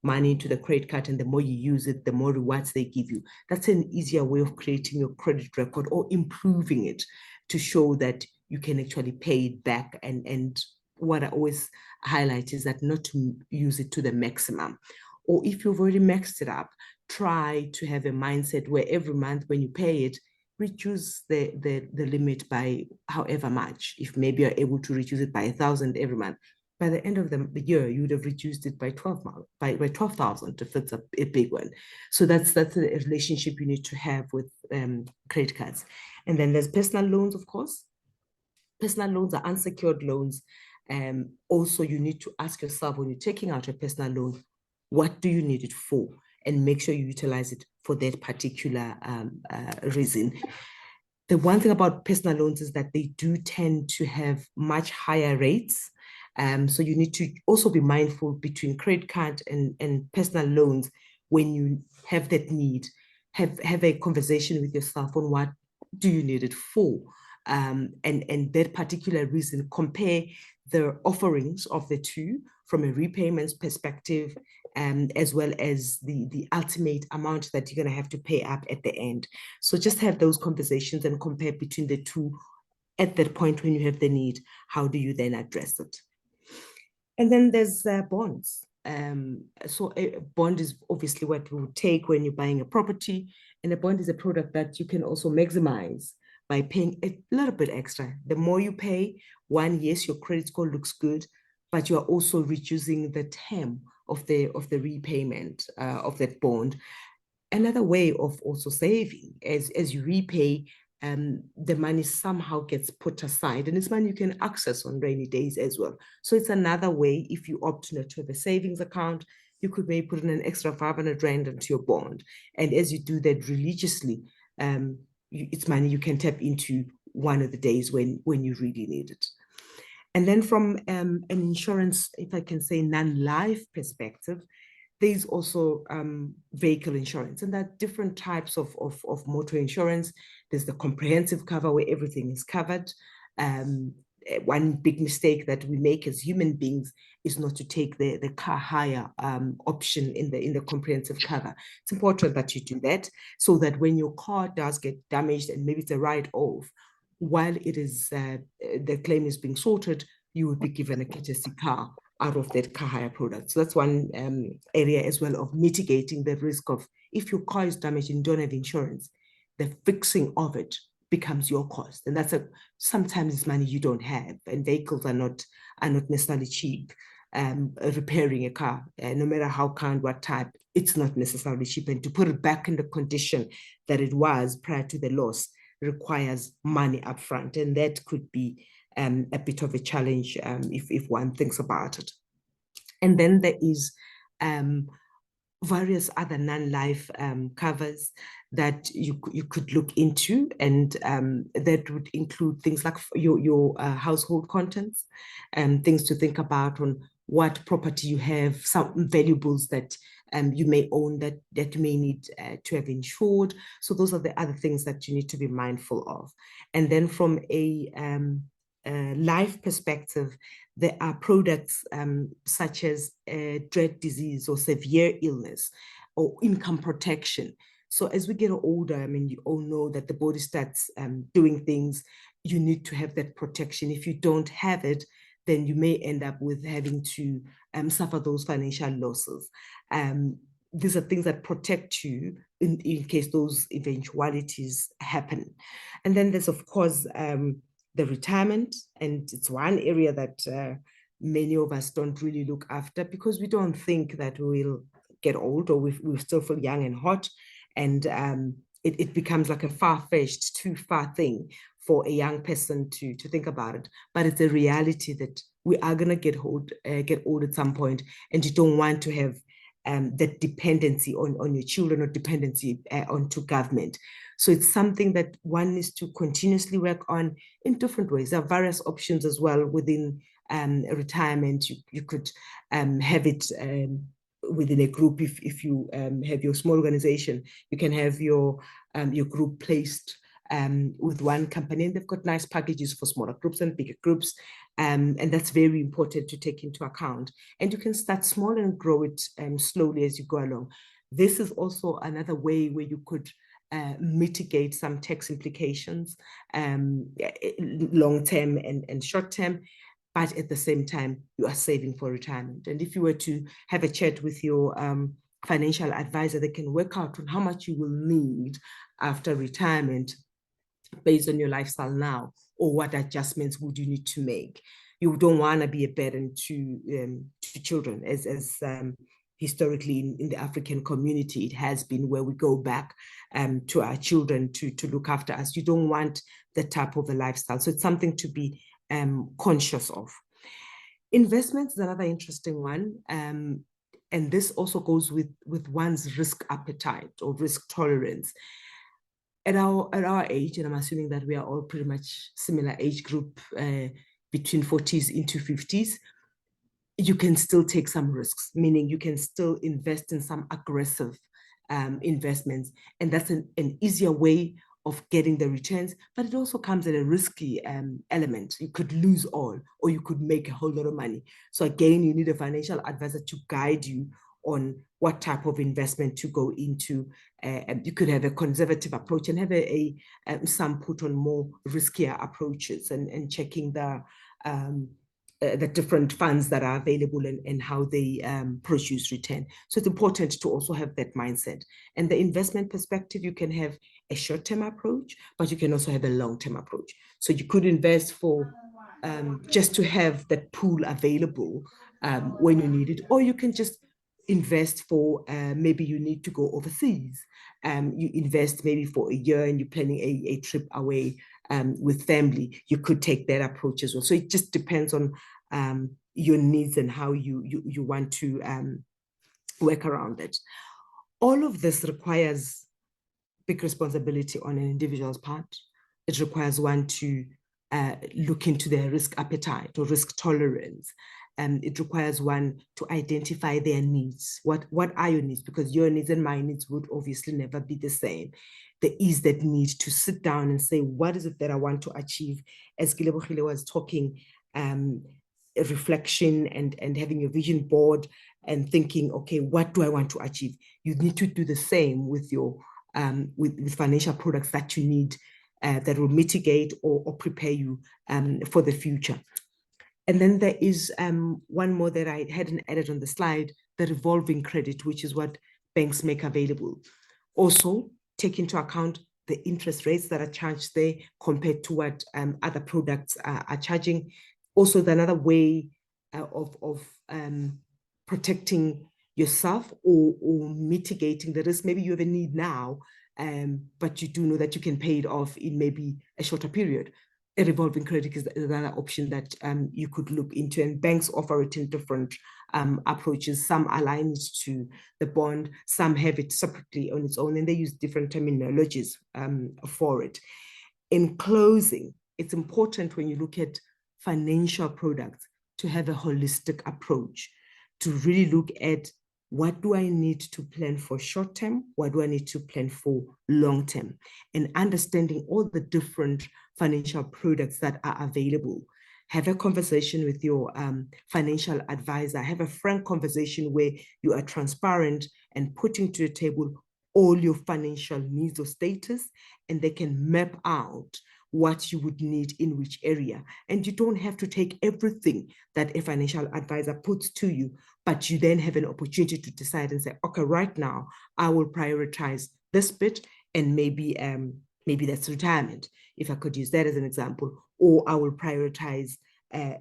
money into the credit card, and the more you use it, the more rewards they give you. That's an easier way of creating your credit record or improving it to show that you can actually pay it back. And what I always highlight is that not to use it to the maximum. Or if you've already maxed it up, try to have a mindset where every month when you pay it, reduce the limit by however much. If maybe you're able to reduce it by 1,000 every month, by the end of the year, you would have reduced it by 12,000 if it's a big one. So that's a relationship you need to have with credit cards. And then there's personal loans, of course. Personal loans are unsecured loans. Also, you need to ask yourself when you're taking out a personal loan, what do you need it for? And make sure you utilize it for that particular reason. The one thing about personal loans is that they do tend to have much higher rates. So you need to also be mindful between credit card and personal loans when you have that need. Have a conversation with yourself on what do you need it for? And that particular reason, compare the offerings of the two from a repayments perspective, as well as the ultimate amount that you're going to have to pay up at the end. So just have those conversations and compare between the two at that point when you have the need. How do you then address it? And then there's bonds. So a bond is obviously what you would take when you're buying a property, and a bond is a product that you can also maximize by paying a little bit extra. The more you pay, one, yes, your credit score looks good, but you are also reducing the term of the repayment of that bond. Another way of also saving, as you repay, the money somehow gets put aside, and it's money you can access on rainy days as well. So it's another way. If you opt not to have a savings account, you could maybe put in an extra 500 Rand into your bond. And as you do that religiously, it's money you can tap into one of the days when you really need it. And then from an insurance, if I can say non-life perspective, there's also vehicle insurance, and there are different types of motor insurance. There's the comprehensive cover where everything is covered. One big mistake that we make as human beings is not to take the car hire option in the comprehensive cover. It's important that you do that so that when your car does get damaged and maybe it's a write-off, while it is the claim is being sorted, you would be given a courtesy car out of that car hire product. So that's one area as well of mitigating the risk of, if your car is damaged and you don't have insurance, the fixing of it becomes your cost. And that's sometimes it's money you don't have, and vehicles are not necessarily cheap. Repairing a car, no matter how kind, what type, it's not necessarily cheap. And to put it back in the condition that it was prior to the loss requires money upfront. And that could be a bit of a challenge if one thinks about it. And then there is various other non-life covers that you could look into, and that would include things like your household contents, things to think about on what property you have, some valuables that you may own that you may need to have insured. So those are the other things that you need to be mindful of. And then from a life perspective, there are products such as dread disease or severe illness or income protection. So as we get older, I mean, you all know that the body starts doing things. You need to have that protection. If you don't have it, then you may end up with having to suffer those financial losses. These are things that protect you in case those eventualities happen. And then there's, of course, the retirement, and it's one area that many of us don't really look after because we don't think that we'll get old, or we still feel young and hot, and it becomes like a far-fetched, too far thing for a young person to think about it. But it's a reality that we are going to get old at some point, and you don't want to have that dependency on your children or dependency onto government. So it's something that one needs to continuously work on in different ways. There are various options as well within retirement. You could have it within a group. If you have your small organization, you can have your group placed with one company, and they've got nice packages for smaller groups and bigger groups. And that's very important to take into account. And you can start small and grow it slowly as you go along. This is also another way where you could mitigate some tax implications, long-term and short-term, but at the same time, you are saving for retirement. And if you were to have a chat with your financial advisor, they can work out on how much you will need after retirement based on your lifestyle now, or what adjustments would you need to make. You don't want to be a burden to children, as historically in the African community, it has been, where we go back to our children to look after us. You don't want that type of a lifestyle. So it's something to be conscious of. Investments is another interesting one. And this also goes with one's risk appetite or risk tolerance. At our age, and I'm assuming that we are all pretty much similar age group, between 40s into 50s, you can still take some risks, meaning you can still invest in some aggressive investments. And that's an easier way of getting the returns, but it also comes at a risky element. You could lose all, or you could make a whole lot of money. So again, you need a financial advisor to guide you on what type of investment to go into. You could have a conservative approach and have some put on more riskier approaches, and checking the different funds that are available and how they produce return. So it's important to also have that mindset. And the investment perspective, you can have a short-term approach, but you can also have a long-term approach. So you could invest for just to have that pool available when you need it, or you can just invest for maybe you need to go overseas. You invest maybe for a year and you're planning a trip away with family. You could take that approach as well. So it just depends on your needs and how you want to work around it. All of this requires big responsibility on an individual's part. It requires one to look into their risk appetite or risk tolerance. It requires one to identify their needs. What are your needs? Because your needs and my needs would obviously never be the same. There is that need to sit down and say, what is it that I want to achieve? As Kelebogile was talking, a reflection and having a vision board and thinking, okay, what do I want to achieve? You need to do the same with your with financial products that you need that will mitigate or prepare you for the future. And then there is one more that I hadn't added on the slide, the revolving credit, which is what banks make available. Also, take into account the interest rates that are charged there compared to what other products are charging. Also, another way of protecting yourself or mitigating the risk. Maybe you have a need now, but you do know that you can pay it off in maybe a shorter period. A revolving credit is another option that you could look into, and banks offer it in different approaches. Some align it to the bond, some have it separately on its own, and they use different terminologies for it. In closing, it's important when you look at financial products to have a holistic approach, to really look at what do I need to plan for short term? What do I need to plan for long term? And understanding all the different financial products that are available. Have a conversation with your financial advisor. Have a frank conversation where you are transparent and putting to the table all your financial needs or status, and they can map out what you would need in which area. And you don't have to take everything that a financial advisor puts to you, but you then have an opportunity to decide and say, okay, right now, I will prioritize this bit, and maybe that's retirement, if I could use that as an example, or I will prioritize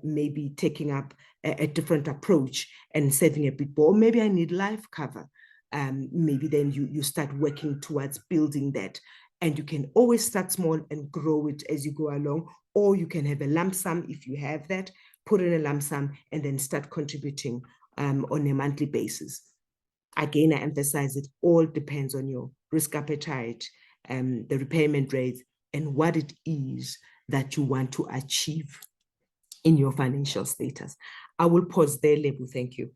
maybe taking up a different approach and saving a bit more, or maybe I need life cover. Maybe then you start working towards building that. And you can always start small and grow it as you go along, or you can have a lump sum if you have that, put in a lump sum and then start contributing on a monthly basis. Again, I emphasize it all depends on your risk appetite, the repayment rates, and what it is that you want to achieve in your financial status. I will pause there, Lebu. Thank you.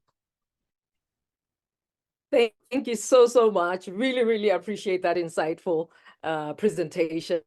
Thank you so much. Really, really appreciate that insightful presentation.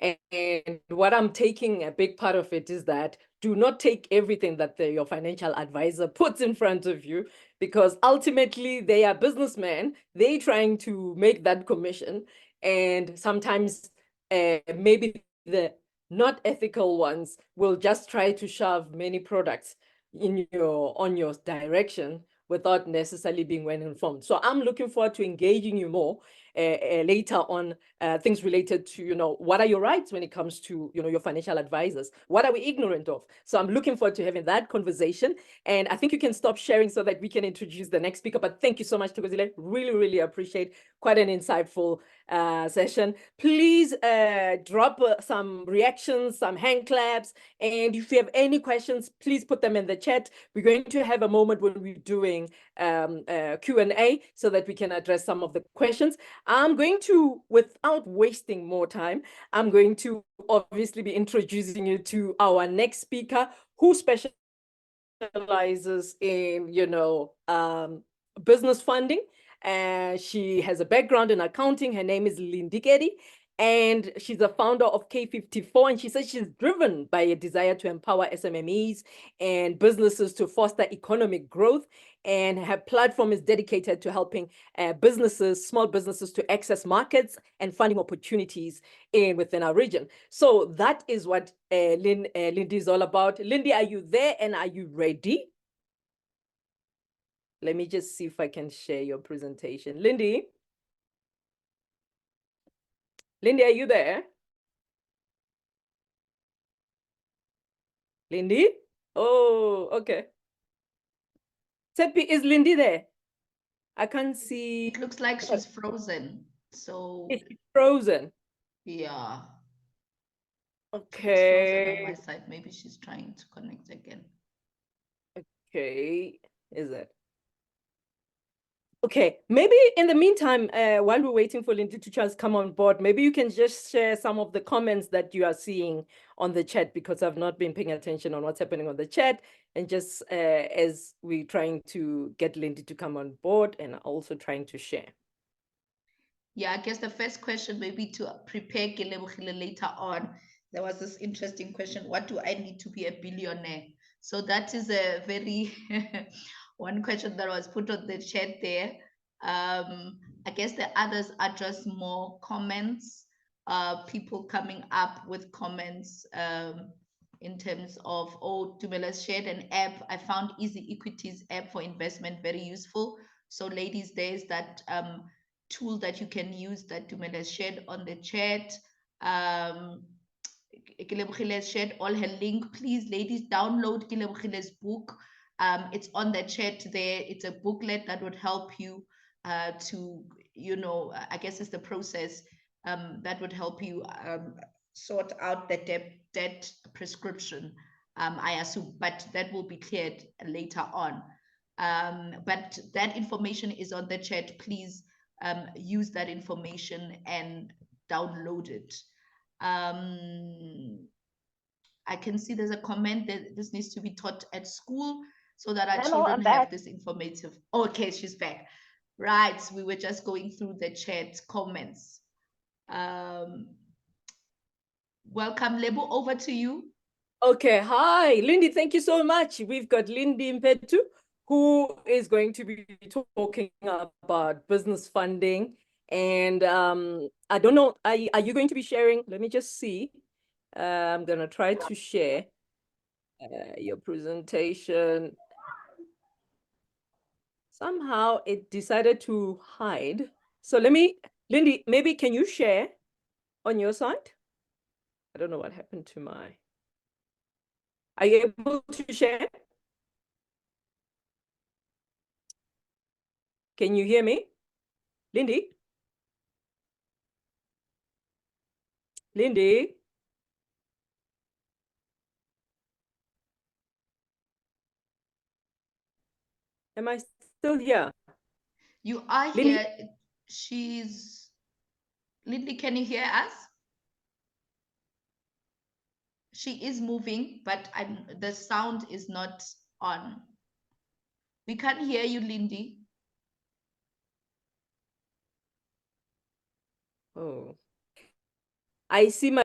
And what I'm taking, a big part of it is that do not take everything that your financial advisor puts in front of you, because ultimately they are businessmen. They're trying to make that commission. And sometimes maybe the not ethical ones will just try to shove many products on your direction without necessarily being well informed. So I'm looking forward to engaging you more later on things related to, what are your rights when it comes to, your financial advisors? What are we ignorant of? So I'm looking forward to having that conversation. And I think you can stop sharing so that we can introduce the next speaker. But thank you so much, Thokozile. Really, really appreciate quite an insightful session. Please drop some reactions, some hand claps. And if you have any questions, please put them in the chat. We're going to have a moment when we're doing Q&A so that we can address some of the questions. I'm going to, without wasting more time, I'm going to obviously be introducing you to our next speaker, who specializes in, business funding. She has a background in accounting. Her name is Lindi Kedi, and she's a founder of K54. And she says she's driven by a desire to empower SMMEs and businesses to foster economic growth. And her platform is dedicated to helping small businesses to access markets and funding opportunities within our region. So that is what Lindi is all about. Lindi, are you there and are you ready? Let me just see if I can share your presentation. Lindi? Lindi, are you there? Lindi? Oh, okay. Tepi, is Lindi there? I can't see. It looks like she's frozen. So it's frozen. Yeah. Okay. It's frozen on my side. Maybe she's trying to connect again. Okay. Is it? Okay, maybe in the meantime, while we're waiting for Lindi to just come on board, maybe you can just share some of the comments that you are seeing on the chat, because I've not been paying attention on what's happening on the chat. And just as we're trying to get Lindi to come on board and also trying to share. Yeah, I guess the first question maybe to prepare Kelebogile later on. There was this interesting question, what do I need to be a billionaire? So that is a very one question that was put on the chat there. I guess the others are just more comments, people coming up with comments. in terms of, oh, Tumela's shared an app. I found Easy Equities app for investment very useful. So ladies, there's that tool that you can use that Tumela has shared on the chat. Kelebogile has shared all her link. Please, ladies, download Kelebogile's book. It's on the chat there. It's a booklet that would help you to, you know, I guess it's the process that would help you sort out the debt prescription, I assume, but that will be cleared later on. But that information is on the chat. Please use that information and download it. I can see there's a comment that this needs to be taught at school so that our children have this informative. Okay, she's back. Right, we were just going through the chat comments. Welcome, Lebo, over to you. Okay, hi, Lindi, thank you so much. We've got Lindi Mphethi, who is going to be talking about business funding. And I don't know, are you going to be sharing? Let me just see. I'm going to try to share your presentation. Somehow it decided to hide. So let me, Lindi, maybe can you share on your side? I don't know what happened to my... Are you able to share? Can you hear me? Lindi? Lindi? Am I still here? You are Lindi? here. She's... Lindi, can you hear us? She is moving, but the sound is not on. We can't hear you, Lindi. Oh, I see my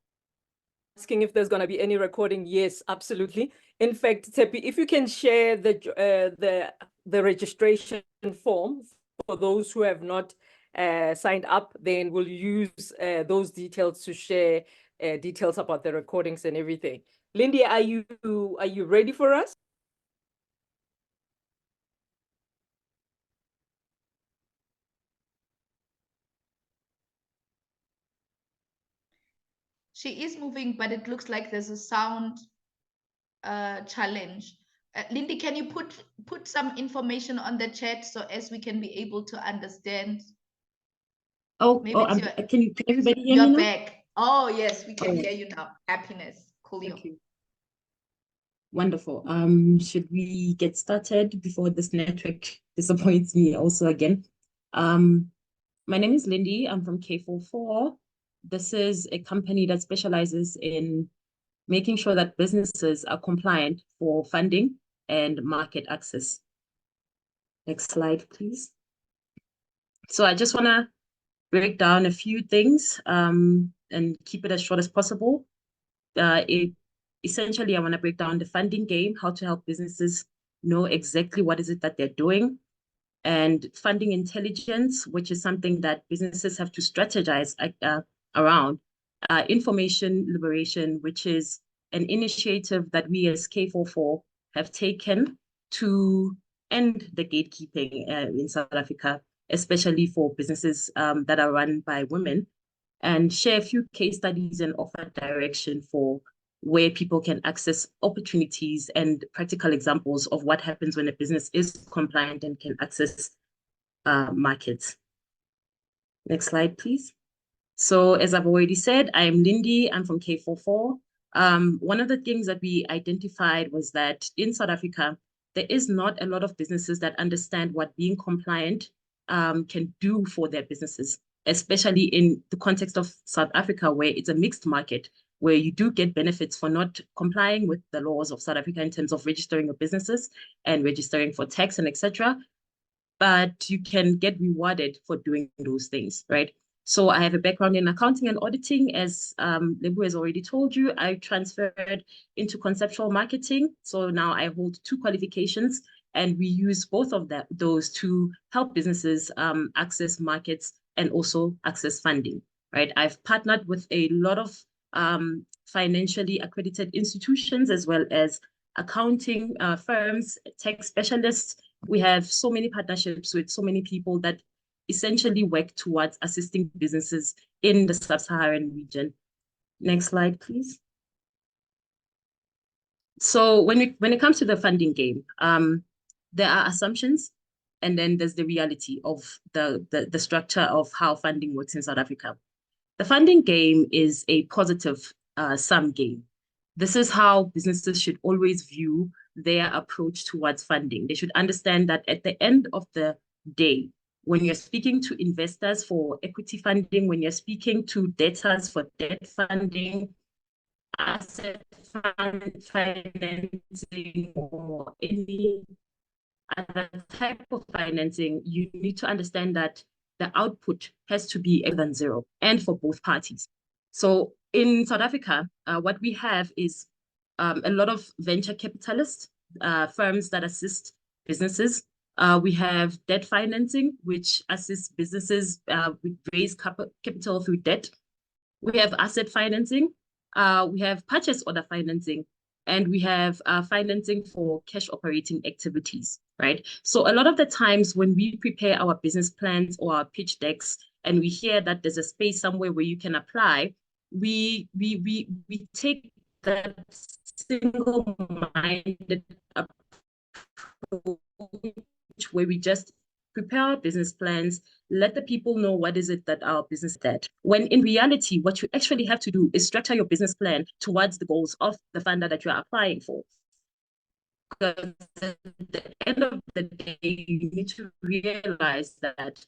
asking if there's going to be any recording. Yes, absolutely. In fact, Tepi, if you can share the registration form for those who have not signed up, then we'll use those details to share details about the recordings and everything. Lindi, are you ready for us? She is moving, but it looks like there's a sound challenge. Lindi, can you put some information on the chat so as we can be able to understand? Maybe can everybody hear me you're now? back. Oh, yes, we can hear you now. Happiness. Coolio. Okay. Wonderful. Should we get started before this network disappoints me also again? My name is Lindi. I'm from K44. This is a company that specializes in making sure that businesses are compliant for funding and market access. Next slide, please. So I just want to break down a few things and keep it as short as possible. Essentially, I want to break down the funding game, how to help businesses know exactly what is it that they're doing, and funding intelligence, which is something that businesses have to strategize around. Information liberation, which is an initiative that we as K44 have taken to end the gatekeeping in South Africa, especially for businesses that are run by women, and share a few case studies and offer direction for where people can access opportunities and practical examples of what happens when a business is compliant and can access markets. Next slide, please. So as I've already said, I'm Lindi, I'm from K44. One of the things that we identified was that in South Africa, there is not a lot of businesses that understand what being compliant can do for their businesses, especially in the context of South Africa, where it's a mixed market, where you do get benefits for not complying with the laws of South Africa in terms of registering your businesses and registering for tax and etc. But you can get rewarded for doing those things, right? So I have a background in accounting and auditing. As Lebu has already told you, I transferred into conceptual marketing. So now I hold 2 qualifications, and we use both of those to help businesses access markets and also access funding, right? I've partnered with a lot of financially accredited institutions, as well as accounting firms, tech specialists. We have so many partnerships with so many people that essentially work towards assisting businesses in the sub-Saharan region. Next slide, please. So when it comes to the funding game, there are assumptions, and then there's the reality of the structure of how funding works in South Africa. The funding game is a positive sum game. This is how businesses should always view their approach towards funding. They should understand that at the end of the day, when you're speaking to investors for equity funding, when you're speaking to debtors for debt funding, asset financing, or any other type of financing, you need to understand that the output has to be less than zero, and for both parties. So in South Africa, what we have is a lot of venture capitalists, firms that assist businesses. We have debt financing, which assists businesses with raise capital through debt. We have asset financing. We have purchase order financing, and we have financing for cash operating activities, right? So a lot of the times when we prepare our business plans or our pitch decks, and we hear that there's a space somewhere where you can apply, we take that single-minded approach where we just prepare our business plans, let the people know what is it that our business did. When in reality, what you actually have to do is structure your business plan towards the goals of the funder that you're applying for. Because at the end of the day, you need to realize that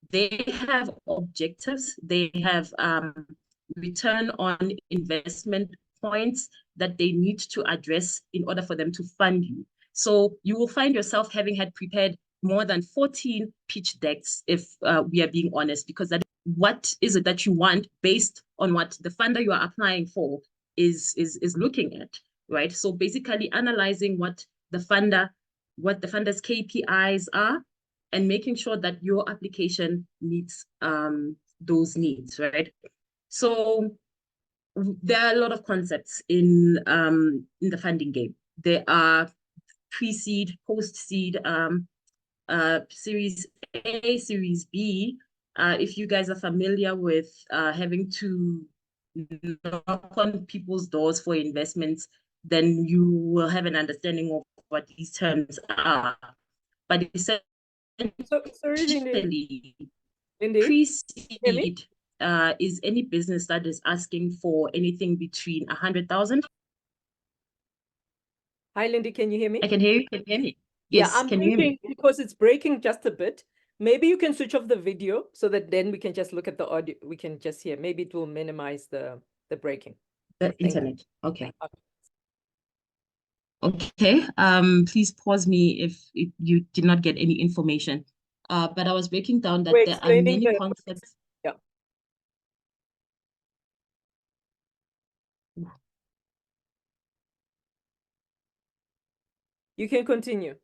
they have objectives, they have return on investment points that they need to address in order for them to fund you. So you will find yourself having had prepared more than 14 pitch decks, if we are being honest, because that what is it that you want based on what the funder you are applying for is looking at, right? So basically analyzing what the funder's KPIs are, and making sure that your application meets those needs, right? So there are a lot of concepts in the funding game. There are pre-seed, post-seed, Series A, Series B. If you guys are familiar with having to knock on people's doors for investments, then you will have an understanding of what these terms are. But essentially, Lindi, pre-seed is any business that is asking for anything between 100,000. Hi, Lindi, can you hear me? I can hear you. Can you hear me? Yeah, Yes, I'm can you hear me? thinking because it's breaking just a bit. Maybe you can switch off the video so that then we can just look at the audio. We can just hear. Maybe it will minimize the breaking. The Thank you. internet. Okay. Okay. Please pause me if you did not get any information. But I was breaking down that We're there are explaining many the- concepts. Yeah. You can continue.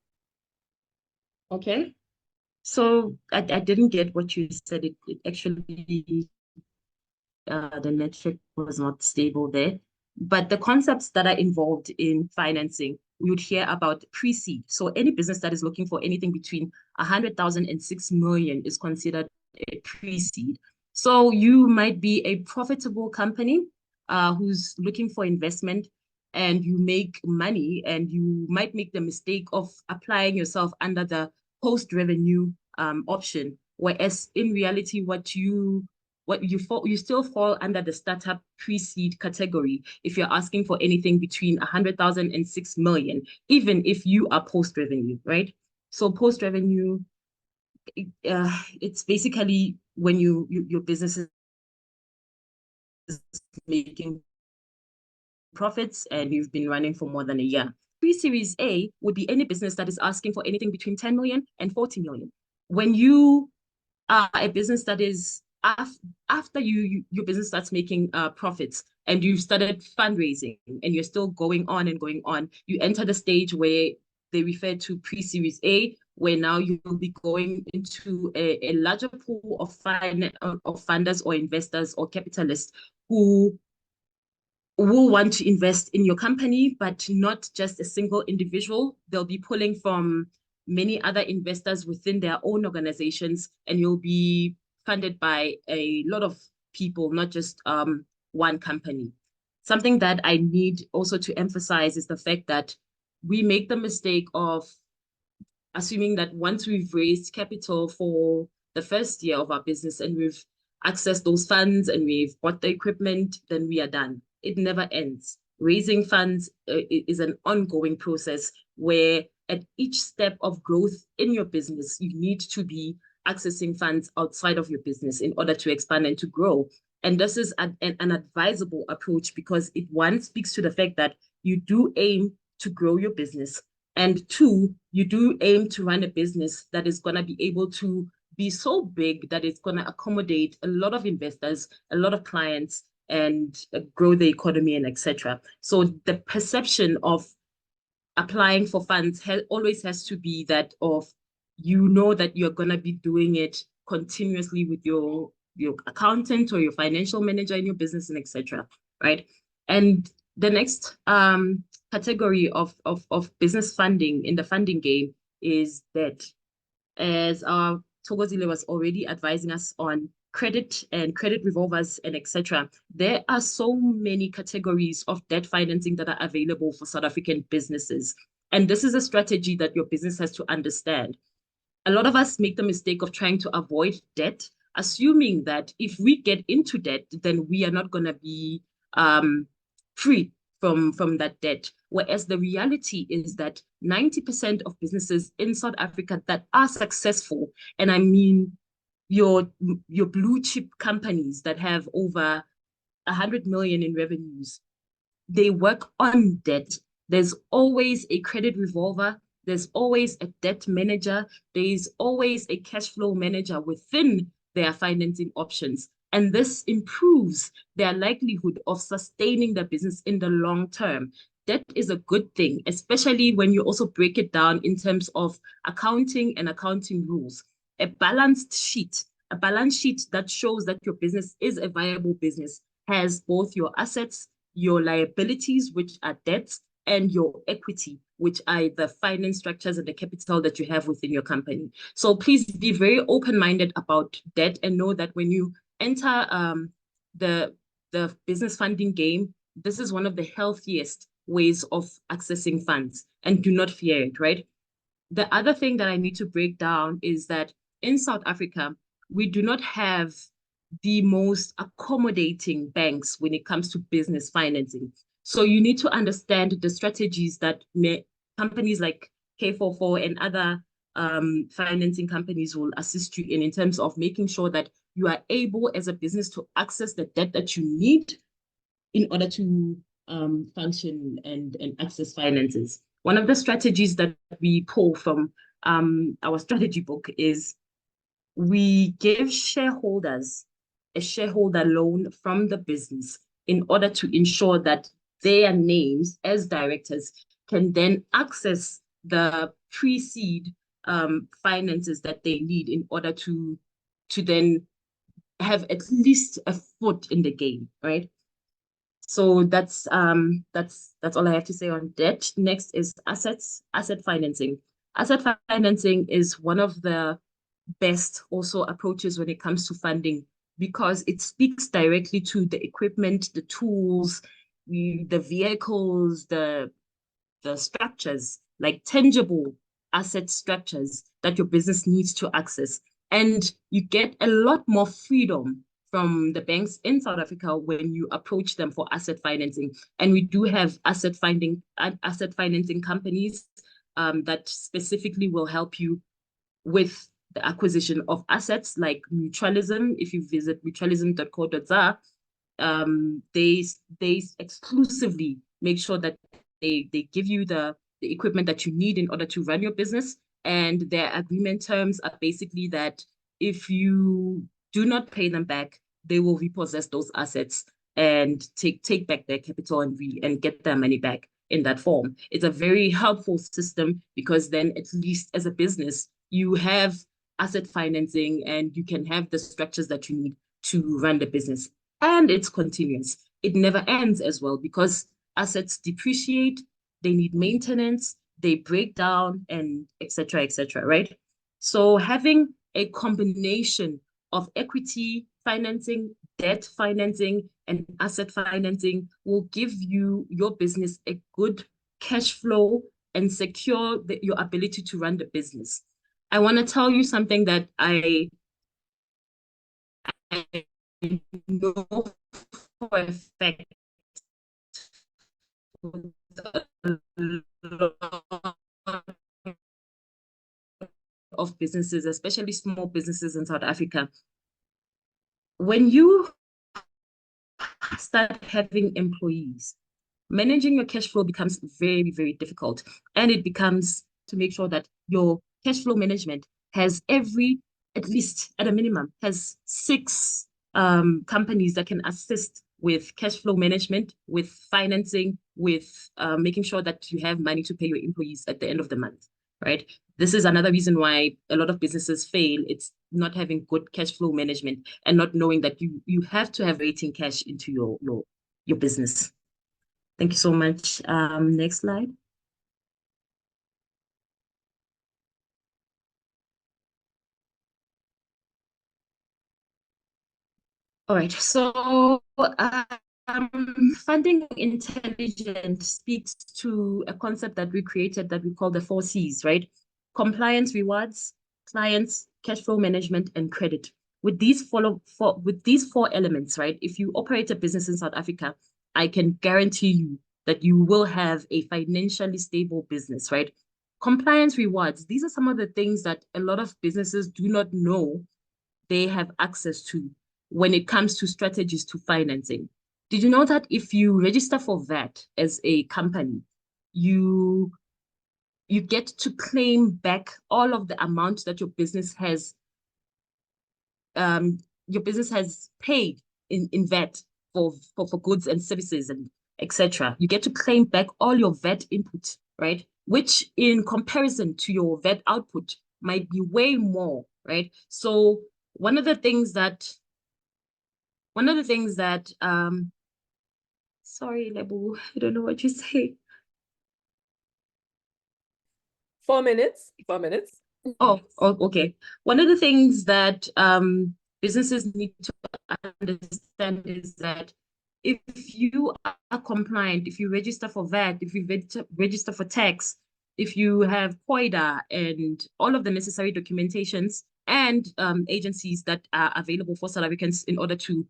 Okay. So I didn't get what you said. It actually, the network was not stable there. But the concepts that are involved in financing, we would hear about pre-seed. So any business that is looking for anything between 100,000 and 6 million is considered a pre-seed. So you might be a profitable company who's looking for investment, and you make money, and you might make the mistake of applying yourself under the post-revenue option, whereas in reality, you still fall under the startup pre-seed category if you're asking for anything between 100,000 and 6 million, even if you are post-revenue, right? So post-revenue, it's basically when your business is making profits and you've been running for more than a year. Pre-Series A would be any business that is asking for anything between 10 million and 40 million. When you are a business that is after your business starts making profits and you've started fundraising and you're still going on and going on, you enter the stage where they refer to pre-Series A, where now you will be going into a larger pool of funders or investors or capitalists who will want to invest in your company, but not just a single individual. They'll be pulling from many other investors within their own organizations, and you'll be funded by a lot of people, not just one company. Something that I need also to emphasize is the fact that we make the mistake of assuming that once we've raised capital for the first year of our business and we've accessed those funds and we've bought the equipment, then we are done. It never ends. Raising funds is an ongoing process where at each step of growth in your business, you need to be accessing funds outside of your business in order to expand and to grow. And this is an advisable approach because it, one, speaks to the fact that you do aim to grow your business. And two, you do aim to run a business that is going to be able to be so big that it's going to accommodate a lot of investors, a lot of clients, and grow the economy and etc. So the perception of applying for funds always has to be that of, you know, that you're going to be doing it continuously with your accountant or your financial manager in your business and etc. Right? And the next category of business funding in the funding game is debt. As our Thokozile was already advising us on credit and credit revolvers and etc. There are so many categories of debt financing that are available for South African businesses. And this is a strategy that your business has to understand. A lot of us make the mistake of trying to avoid debt, assuming that if we get into debt, then we are not going to be free from that debt. Whereas the reality is that 90% of businesses in South Africa that are successful, and I mean your blue chip companies that have over 100 million in revenues, they work on debt. There's always a credit revolver. There's always a debt manager. There's always a cash flow manager within their financing options. And this improves their likelihood of sustaining the business in the long term. Debt is a good thing, especially when you also break it down in terms of accounting and accounting rules. A balance sheet that shows that your business is a viable business has both your assets, your liabilities, which are debts, and your equity, which are the finance structures and the capital that you have within your company. So please be very open-minded about debt and know that when you enter the business funding game, this is one of the healthiest ways of accessing funds, and do not fear it, right? The other thing that I need to break down is that in South Africa, we do not have the most accommodating banks when it comes to business financing. So you need to understand the strategies that companies like K44 and other financing companies will assist you in terms of making sure that you are able as a business to access the debt that you need in order to function and access finances. One of the strategies that we pull from our strategy book is we give shareholders a shareholder loan from the business in order to ensure that their names as directors can then access the pre-seed finances that they need in order to then have at least a foot in the game, right? So that's all I have to say on debt. Next is asset financing. Asset financing is one of the best also approaches when it comes to funding, because it speaks directly to the equipment, the tools, the vehicles, the structures, like tangible asset structures that your business needs to access. And you get a lot more freedom from the banks in South Africa when you approach them for asset financing. And we do have asset financing companies that specifically will help you with the acquisition of assets, like Mutualism. If you visit mutualism.co.za, they exclusively make sure that they give you the equipment that you need in order to run your business. And their agreement terms are basically that if you do not pay them back, they will repossess those assets and take back their capital and get their money back in that form. It's a very helpful system, because then at least as a business, you have asset financing and you can have the structures that you need to run the business. And it's continuous. it never ends as well, because assets depreciate, they need maintenance, they break down, and etc., right? So having a combination of equity financing, debt financing, and asset financing will give you, your business, a good cash flow and secure your ability to run the business. I want to tell you something that I know for a fact of businesses, especially small businesses in South Africa. When you start having employees, managing your cash flow becomes very, very difficult. And it becomes to make sure that your cash flow management has at least at a minimum, has 6 companies that can assist with cash flow management, with financing, with making sure that you have money to pay your employees at the end of the month, right? This is another reason why a lot of businesses fail. It's not having good cash flow management and not knowing that you have to have rating cash into your business. Thank you so much. Next slide. All right, so funding intelligence speaks to a concept that we created that we call the 4 C's, right? Compliance, rewards, clients, cash flow management, and credit. With these 4 elements, right? If you operate a business in South Africa, I can guarantee you that you will have a financially stable business, right? Compliance, rewards, these are some of the things that a lot of businesses do not know they have access to when it comes to strategies to financing. Did you know that if you register for VAT as a company, you get to claim back all of the amount that your business has paid in VAT for goods and services and etc. You get to claim back all your VAT input, right? Which in comparison to your VAT output might be way more, right? So one of the things that sorry, Lebu, I don't know what you say. 4 minutes. 4 minutes. Oh, okay. One of the things that businesses need to understand is that if you are compliant, if you register for VAT, if you register for tax, if you have COIDA and all of the necessary documentations and agencies that are available for South Africans in order to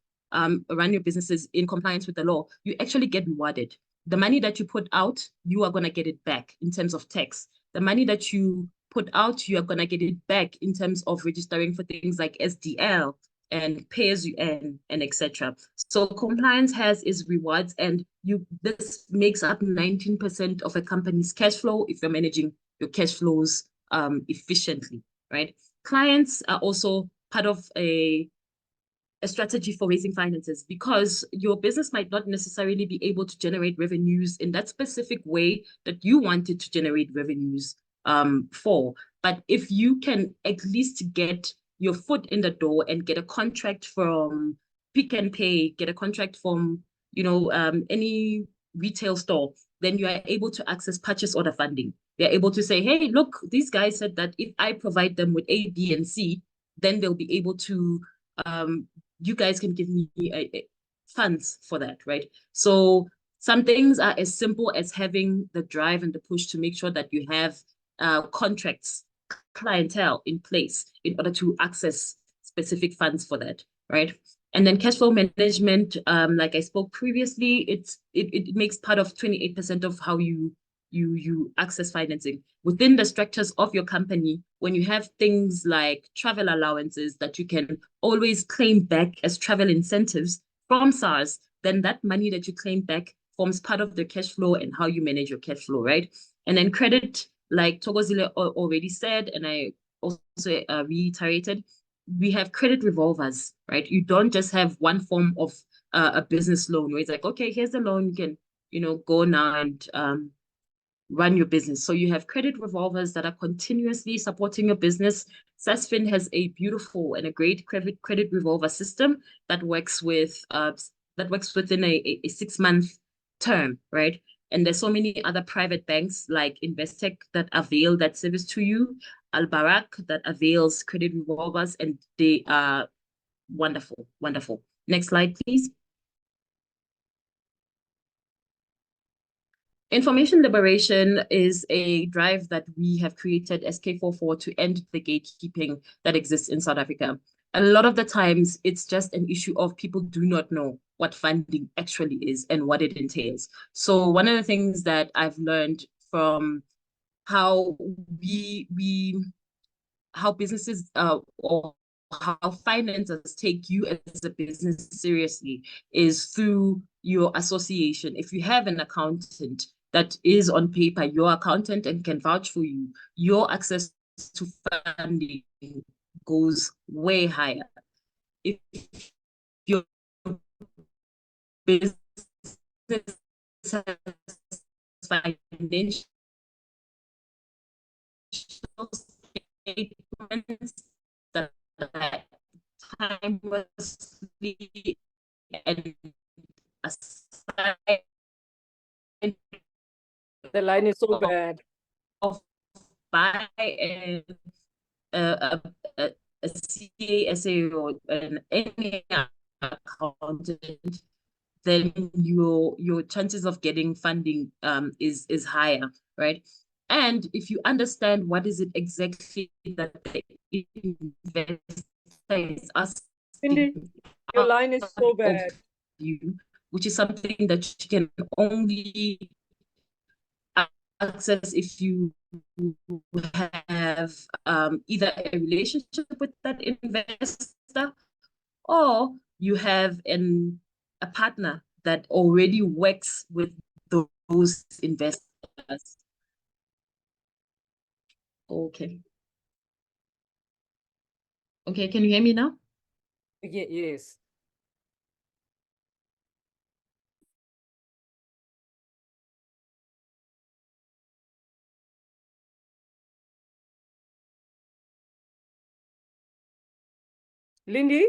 run your businesses in compliance with the law, you actually get rewarded. The money that you put out, you are going to get it back in terms of tax. The money that you put out, you are going to get it back in terms of registering for things like SDL and pay as you earn and etc. So compliance has its rewards, and this makes up 19% of a company's cash flow if you're managing your cash flows efficiently, right? Clients are also part of a strategy for raising finances, because your business might not necessarily be able to generate revenues in that specific way that you wanted to generate revenues for. But if you can at least get your foot in the door and get a contract from Pick and Pay, get a contract from any retail store, then you are able to access purchase order funding. They're able to say, hey, look, these guys said that if I provide them with A, B, and C, then they'll be able to you guys can give me funds for that, right? So some things are as simple as having the drive and the push to make sure that you have contracts, clientele in place in order to access specific funds for that, right? And then cash flow management, like I spoke previously, it makes part of 28% of how you access financing. Within the structures of your company, when you have things like travel allowances that you can always claim back as travel incentives from SARS, then that money that you claim back forms part of the cash flow and how you manage your cash flow, right? And then credit, like Thokozile already said, and I also reiterated, we have credit revolvers, right? You don't just have one form of a business loan where it's like, okay, here's the loan, you can, go now and run your business. So you have credit revolvers that are continuously supporting your business. SASFIN has a beautiful and a great credit revolver system that works with that works within a 6-month term, right? And there's so many other private banks like Investec that avail that service to you, Al Barak that avails credit revolvers, and they are wonderful, wonderful. Next slide, please. Information liberation is a drive that we have created, SK44, to end the gatekeeping that exists in South Africa. A lot of the times, it's just an issue of people do not know what funding actually is and what it entails. So one of the things that I've learned from how how businesses or how finances take you as a business seriously is through your association. If you have an accountant that is on paper your accountant and can vouch for you, your access to funding goes way higher. If your business has financial statements that are timelessly and assigned The line is so bad. of by a CASA or any accountant, then your chances of getting funding is higher, right? And if you understand what is it exactly that the investor is asking Lindi, your line is so of bad. you, which is something that you can only access if you have either a relationship with that investor or you have a partner that already works with those investors. Okay. Okay, can you hear me now? Yes. Lindi?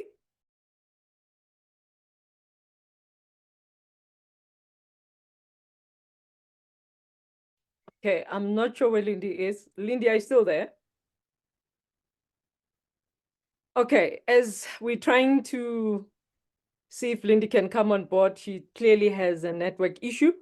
Okay, I'm not sure where Lindi is. Lindi, are you still there? Okay, as we're trying to see if Lindi can come on board, she clearly has a network issue.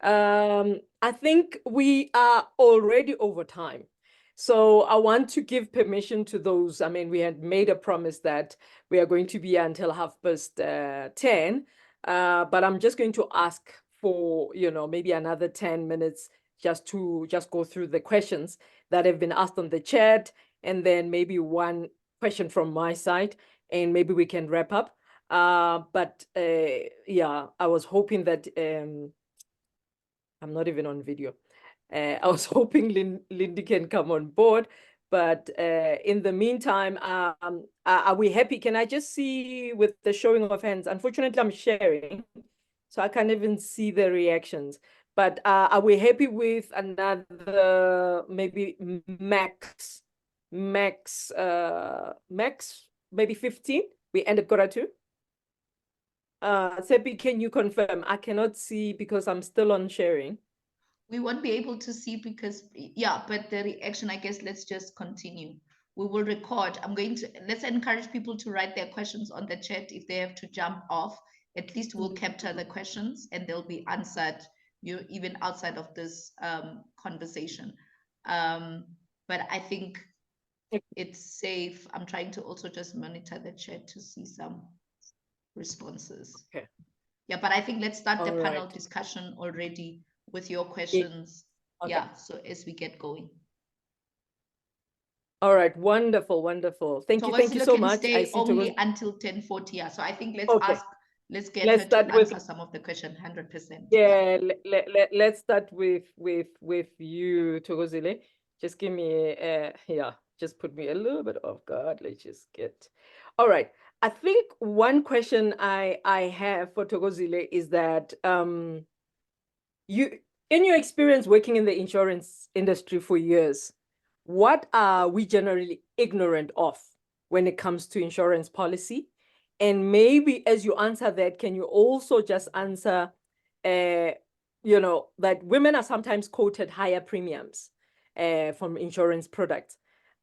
I think we are already over time. So I want to give permission to those. I mean, we had made a promise that we are going to be until 10:30, but I'm just going to ask for, maybe another 10 minutes just to go through the questions that have been asked on the chat, and then maybe one question from my side, and maybe we can wrap up. But yeah, I was hoping that I'm not even on video. I was hoping Lindi can come on board, but in the meantime, are we happy? Can I just see with the showing of hands? Unfortunately, I'm sharing, so I can't even see the reactions. But are we happy with another maybe max, maybe 15? We end at 2:15. Seppi, can you confirm? I cannot see because I'm still on sharing. We won't be able to see because, yeah, but the reaction, I guess, let's just continue. We will record. Let's encourage people to write their questions on the chat. If they have to jump off, at least we'll capture the questions and they'll be answered, even outside of this conversation. But I think it's safe. I'm trying to also just monitor the chat to see some responses. Okay. Yeah, but I think let's start the panel Right. discussion already with your questions. Okay. Yeah, so as we get going. All right, wonderful, wonderful. Thank you so much. Stay only until 10:40. Yeah, so I think let's get her to answer some of the question 100%. Yeah, let's start with you, Thokozile. Just give me just put me a little bit off guard. Let's just get. All right. I think one question I have for Thokozile is that you, in your experience working in the insurance industry for years, what are we generally ignorant of when it comes to insurance policy? And maybe as you answer that, can you also just answer, you know, that women are sometimes quoted higher premiums from insurance products.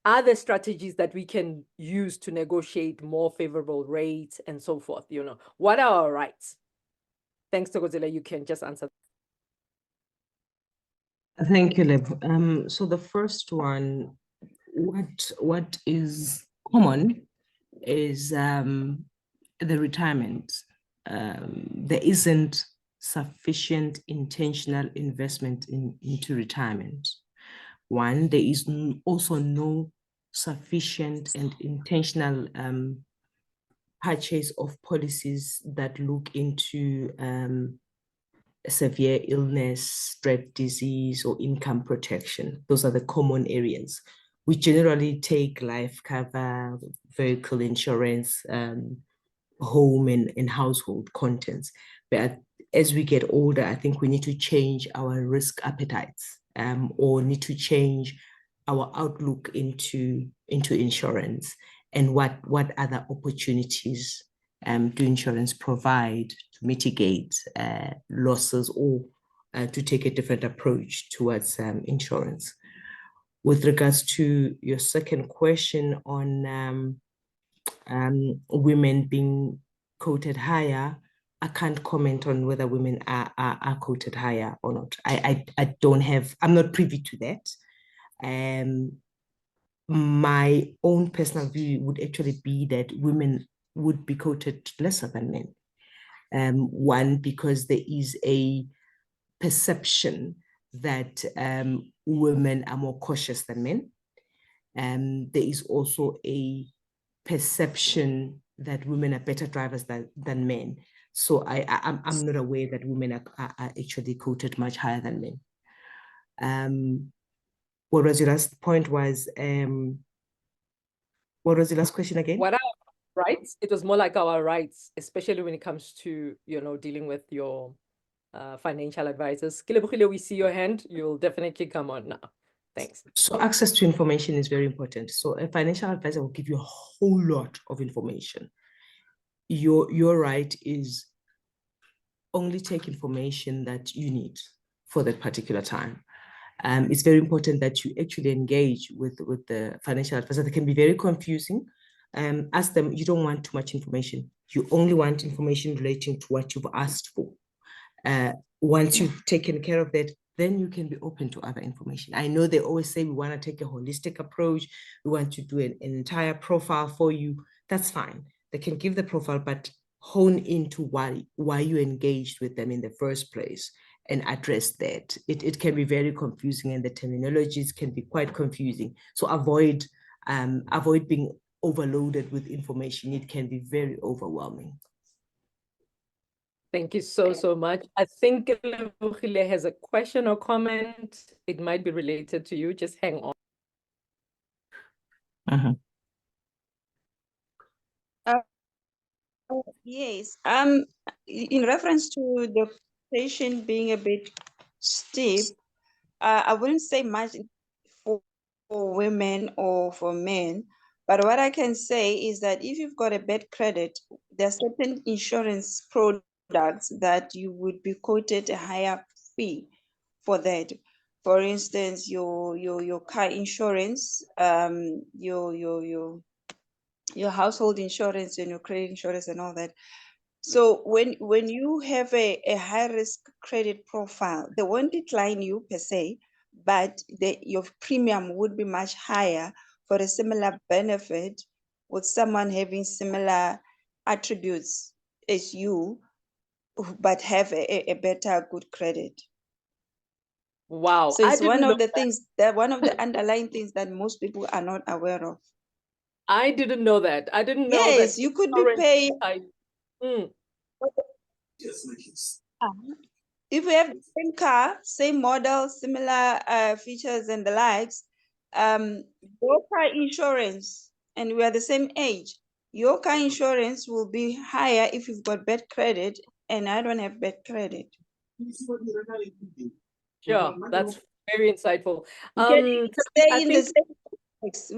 Are there strategies that we can use to negotiate more favorable rates and so forth? You know, what are our rights? Thanks, Thokozile. You can just answer. Thank you, Leb. So the first one, what is common is the retirement. There isn't sufficient intentional investment into retirement. One, there is also no sufficient and intentional purchase of policies that look into severe illness, strep disease, or income protection. Those are the common areas. We generally take life cover, vehicle insurance, home and household contents. But as we get older, I think we need to change our risk appetites, or need to change our outlook into insurance, and what other opportunities do insurance provide to mitigate losses, or to take a different approach towards insurance. With regards to your second question on women being quoted higher, I can't comment on whether women are quoted higher or not. I don't have, I'm not privy to that. My own personal view would actually be that women would be quoted lesser than men. One, because there is a perception that women are more cautious than men. There is also a perception that women are better drivers than men. So I'm not aware that women are actually quoted much higher than men. What was your last point was, what was the last question again? What are our rights? It was more like our rights, especially when it comes to, you know, dealing with your financial advisors. Kelebogile, we see your hand. You'll definitely come on now. Thanks. So access to information is very important. So a financial advisor will give you a whole lot of information. Your right is only take information that you need for that particular time. It's very important that you actually engage with the financial advisor. They can be very confusing. Ask them, you don't want too much information. You only want information relating to what you've asked for. Once you've taken care of that, then you can be open to other information. I know they always say we want to take a holistic approach. We want to do an entire profile for you. That's fine. They can give the profile, but hone into why you engaged with them in the first place and address that. It can be very confusing, and the terminologies can be quite confusing. So avoid being overloaded with information. It can be very overwhelming. Thank you so much. I think Kelebogile has a question or comment. It might be related to you. Just hang on. Yes. In reference to the quotation being a bit steep, I wouldn't say much for women or for men, but what I can say is that if you've got a bad credit, there are certain insurance products that you would be quoted a higher fee for that. For instance, your car insurance, your household insurance and your credit insurance and all that. So when you have a high risk credit profile, they won't decline you per se, but your premium would be much higher for a similar benefit with someone having similar attributes as you, but have a better good credit. Wow. So it's one of the things that one of the underlying things that most people are not aware of. I didn't know that. I didn't know that. Yes, you could be paying. If we have the same car, same model, similar features and the likes, your car insurance, and we are the same age, your car insurance will be higher if you've got bad credit, and I don't have bad credit. Sure, that's very insightful. We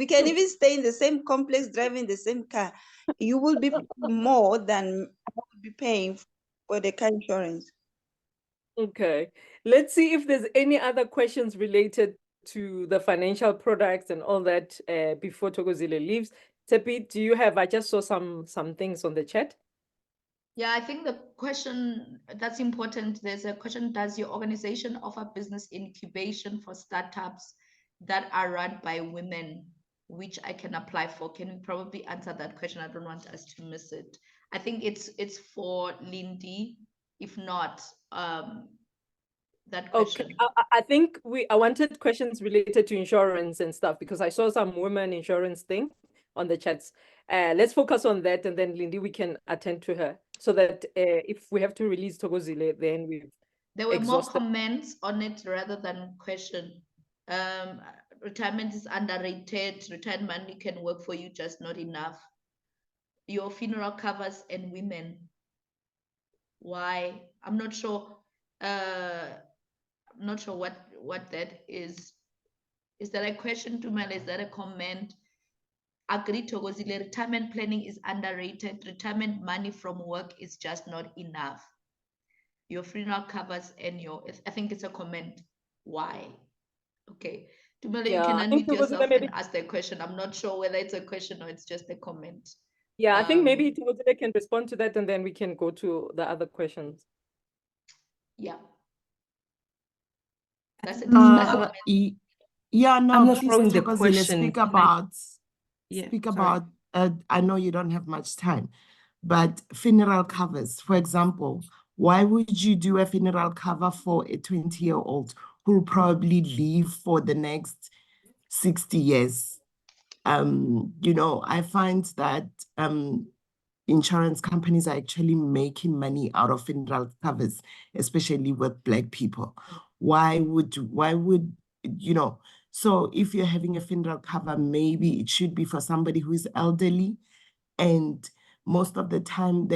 can even stay in the same complex, driving the same car. you will be more than you will be paying for the car insurance. Okay, let's see if there's any other questions related to the financial products and all that before Thokozile leaves. Tepi, do you have? I just saw some things on the chat. Yeah, I think the question that's important, there's a question, does your organization offer business incubation for startups that are run by women, which I can apply for? Can we probably answer that question? I don't want us to miss it. I think it's for Lindi. If not, that question. Okay, I think I wanted questions related to insurance and stuff because I saw some women insurance thing on the chats. Let's focus on that, and then Lindi, we can attend to her so that if we have to release Thokozile, then we've There were exhausted. more comments on it rather than question. Retirement is underrated. Retired money can work for you, just not enough. Your funeral covers and women. Why? I'm not sure. I'm not sure what that is. Is that a question, Tumela? Is that a comment? Agree, Thokozile. Retirement planning is underrated. Retirement money from work is just not enough. Your funeral covers and I think it's a comment. Why? Okay. Tumela, you can I think unmute yourself maybe, and ask the question. I'm not sure whether it's a question or it's just a comment. Yeah, I think maybe Thokozile can respond to that, and then we can go to the other questions. Yeah. That's it. Yeah, no, I'm not please, following the Thokozile, question. speak about, Yeah, speak sorry. about, I know you don't have much time, but funeral covers, for example, why would you do a funeral cover for a 20-year-old who will probably live for the next 60 years? You know, I find that insurance companies are actually making money out of funeral covers, especially with Black people. Why would, you know, so if you're having a funeral cover, maybe it should be for somebody who is elderly, and most of the time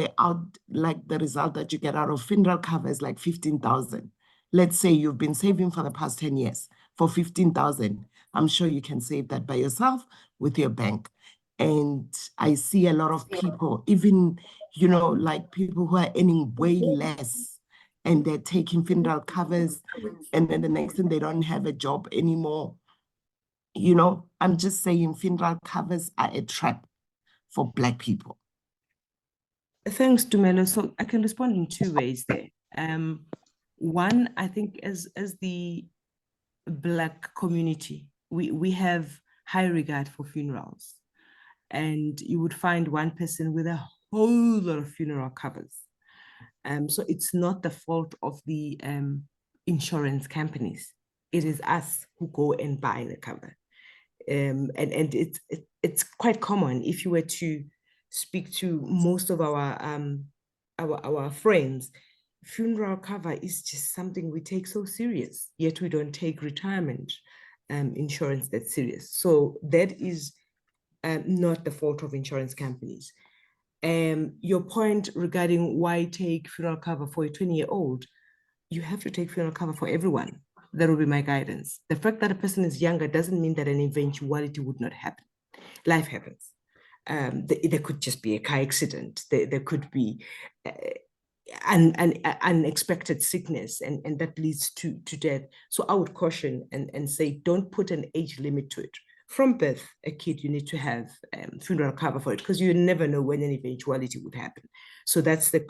like the result that you get out of funeral cover is like 15,000. Let's say you've been saving for the past 10 years for 15,000. I'm sure you can save that by yourself with your bank. And I see a lot of people, even, you know, like people who are earning way less and they're taking funeral covers, and then the next thing they don't have a job anymore. You know, I'm just saying funeral covers are a trap for Black people. Thanks, Tumelo. So I can respond in two ways there. One, I think as the Black community, we have high regard for funerals. And you would find one person with a whole lot of funeral covers. So it's not the fault of the insurance companies. It is us who go and buy the cover. And it's quite common. If you were to speak to most of our friends, funeral cover is just something we take so serious, yet we don't take retirement insurance that serious. So that is not the fault of insurance companies. Your point regarding why take funeral cover for a 20-year-old, you have to take funeral cover for everyone. That will be my guidance. The fact that a person is younger doesn't mean that an eventuality would not happen. Life happens. There could just be a car accident. There could be an unexpected sickness, and that leads to death. So I would caution and say, don't put an age limit to it. From birth, a kid, you need to have funeral cover for it, because you never know when an eventuality would happen. So that's the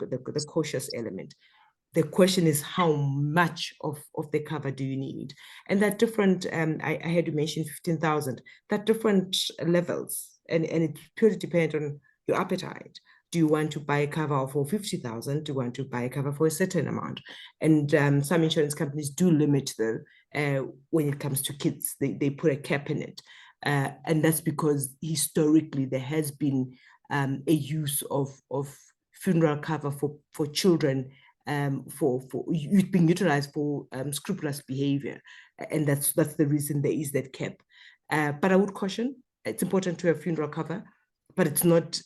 cautious element. The question is, how much of the cover do you need? And that different, I had to mention 15,000, that different levels, and it purely depends on your appetite. Do you want to buy a cover for 50,000? Do you want to buy a cover for a certain amount? And some insurance companies do limit though, when it comes to kids, they put a cap in it. And that's because historically there has been a use of funeral cover for children, for youth being utilized for scrupulous behavior, and that's the reason there is that cap. But I would caution, it's important to have funeral cover, but it's not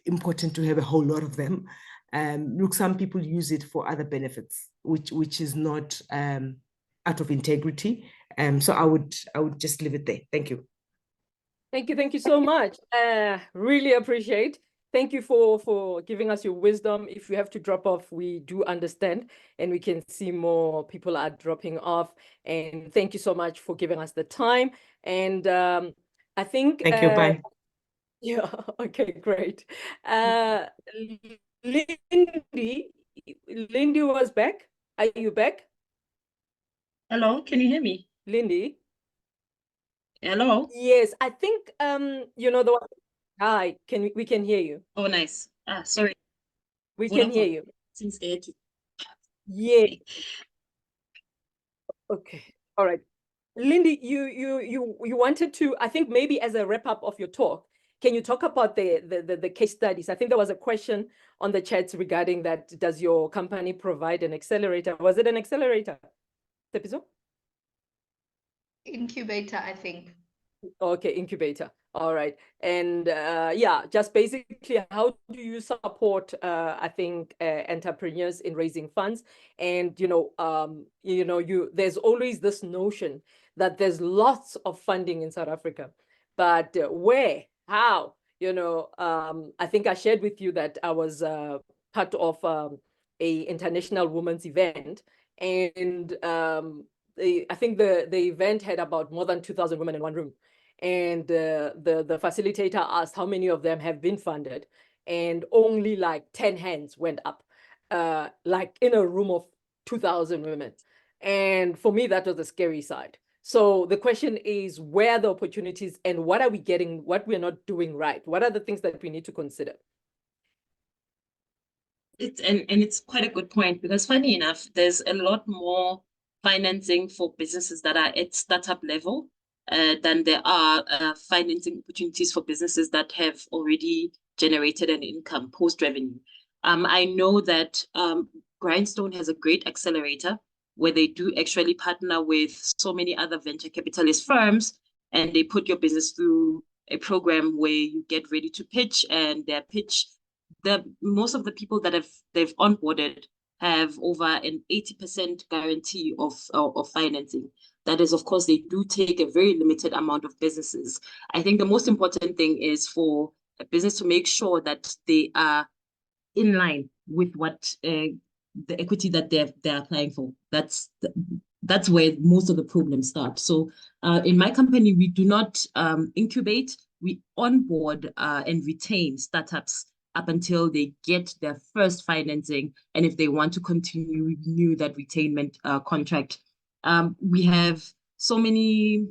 important to have a whole lot of them. Look, some people use it for other benefits, which is not out of integrity. So I would just leave it there. Thank you. Thank you so much. Really appreciate. Thank you for giving us your wisdom. If you have to drop off, we do understand, and we can see more people are dropping off. And thank you so much for giving us the time. And I think Thank you. Bye. yeah, okay, great. Lindy, Lindy was back. Are you back, Hello, can you hear me? Lindy? Hello? Yes, I think you know the one. Hi, we can hear you. Oh, nice. Ah, sorry. We can hear Vodacom you. seems scared to. Yeah. Okay. All right. Lindy, you wanted to, I think maybe as a wrap up of your talk, can you talk about the case studies? I think there was a question on the chat regarding that. Does your company provide an accelerator? Was it an accelerator? Episode? Incubator, I think. Okay, incubator. All right. And yeah, just basically, how do you support, I think, entrepreneurs in raising funds? And, there's always this notion that there's lots of funding in South Africa, but where, how? I think I shared with you that I was part of a international women's event, and I think the event had about more than 2,000 women in one room. And the facilitator asked how many of them have been funded, and only like 10 hands went up, like in a room of 2,000 women. And for me, that was the scary side. So the question is, where are the opportunities, and what are we getting, what we're not doing right? What are the things that we need to consider? It's quite a good point, because funny enough, there's a lot more financing for businesses that are at startup level than there are financing opportunities for businesses that have already generated an income post-revenue. I know that Grindstone has a great accelerator where they do actually partner with so many other venture capitalist firms, and they put your business through a program where you get ready to pitch, and their pitch, most of the people that they've onboarded have over an 80% guarantee of financing. That is, of course, they do take a very limited amount of businesses. I think the most important thing is for a business to make sure that they are in line with what the equity that they're applying for. That's where most of the problems start. So in my company, we do not incubate. We onboard and retain startups up until they get their first financing. And if they want to continue, renew that retainment contract. We have so many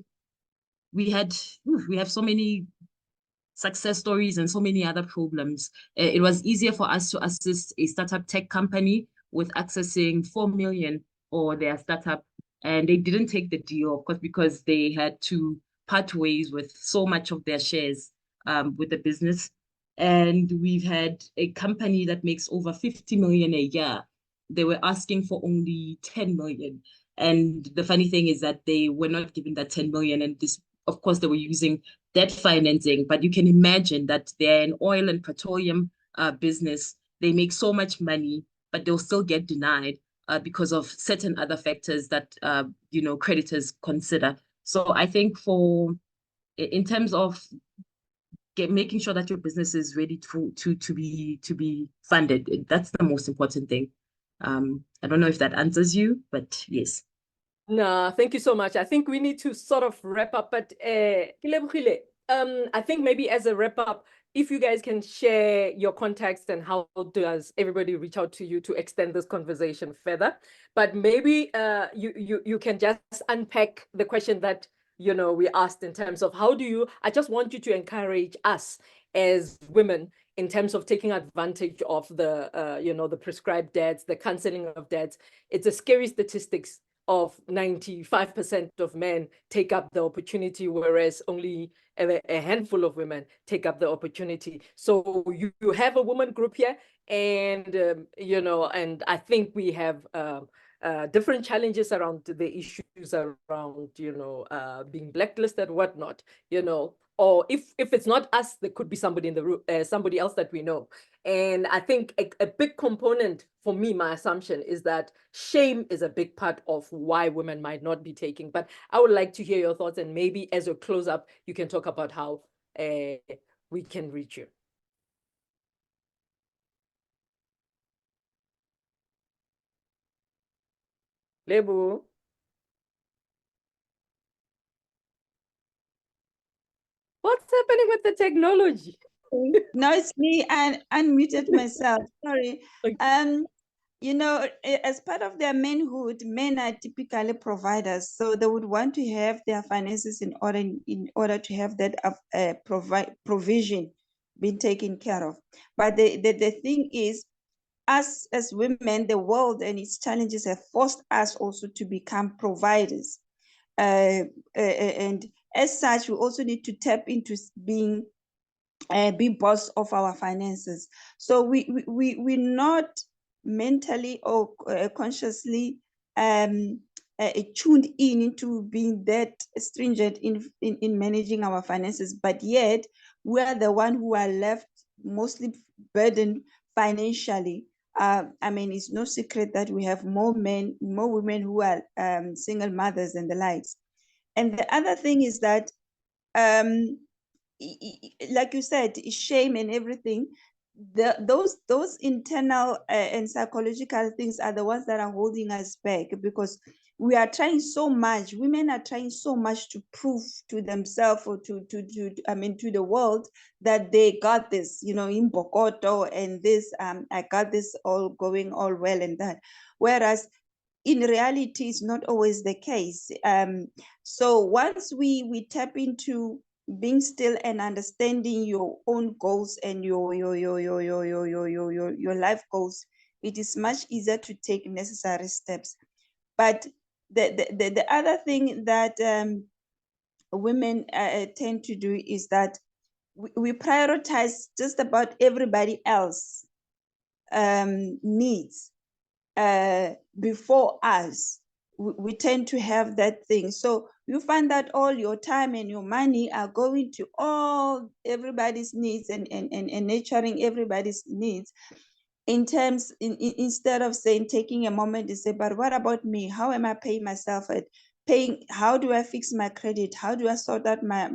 success stories and so many other problems. It was easier for us to assist a startup tech company with accessing 4 million for their startup, and they didn't take the deal, of course, because they had to part ways with so much of their shares with the business. And we've had a company that makes over 50 million a year. They were asking for only 10 million. And the funny thing is that they were not given that 10 million. And this, of course, they were using debt financing, but you can imagine that they're an oil and petroleum business. They make so much money, but they'll still get denied because of certain other factors that creditors consider. So I think in terms of making sure that your business is ready to be funded, that's the most important thing. I don't know if that answers you, but yes. No, thank you so much. I think we need to sort of wrap up, but Kelebogile, I think maybe as a wrap up, if you guys can share your contacts and how does everybody reach out to you to extend this conversation further. But maybe you can just unpack the question that we asked in terms of I just want you to encourage us as women in terms of taking advantage of the the prescribed dads, the canceling of dads. It's a scary statistics of 95% of men take up the opportunity, whereas only a handful of women take up the opportunity. So you have a woman group here, and and I think we have different challenges around the issues around being blacklisted, whatnot, or if it's not us, there could be somebody in the room, somebody else that we know. And I think a big component for me, my assumption is that shame is a big part of why women might not be taking. But I would like to hear your thoughts, and maybe as a close up, you can talk about how we can reach you. Lebu. What's happening with the technology? No, it's me. I unmuted myself. Sorry. Okay. You know, as part of their manhood, men are typically providers, so they would want to have their finances in order to have that provision being taken care of. But the thing is, us as women, the world and its challenges have forced us also to become providers. And as such, we also need to tap into being boss of our finances. So we're not mentally or consciously tuned in into being that stringent in managing our finances, but yet we are the one who are left mostly burdened financially. I mean, it's no secret that we have more women who are single mothers and the likes. And the other thing is that like you said, shame and everything, those internal and psychological things are the ones that are holding us back, because we are trying so much. Women are trying so much to prove to themselves or to the world that they got this, you know, in Bokoto and this, I got this all going all well and that. Whereas in reality, it's not always the case. So once we tap into being still and understanding your own goals and your life goals, it is much easier to take necessary steps. But the other thing that women tend to do is that we prioritize just about everybody else needs before us. We tend to have that thing. So you find that all your time and your money are going to everybody's needs and nurturing everybody's needs, instead of saying, taking a moment to say, but what about me? How am I paying myself at paying? How do I fix my credit? How do I sort out my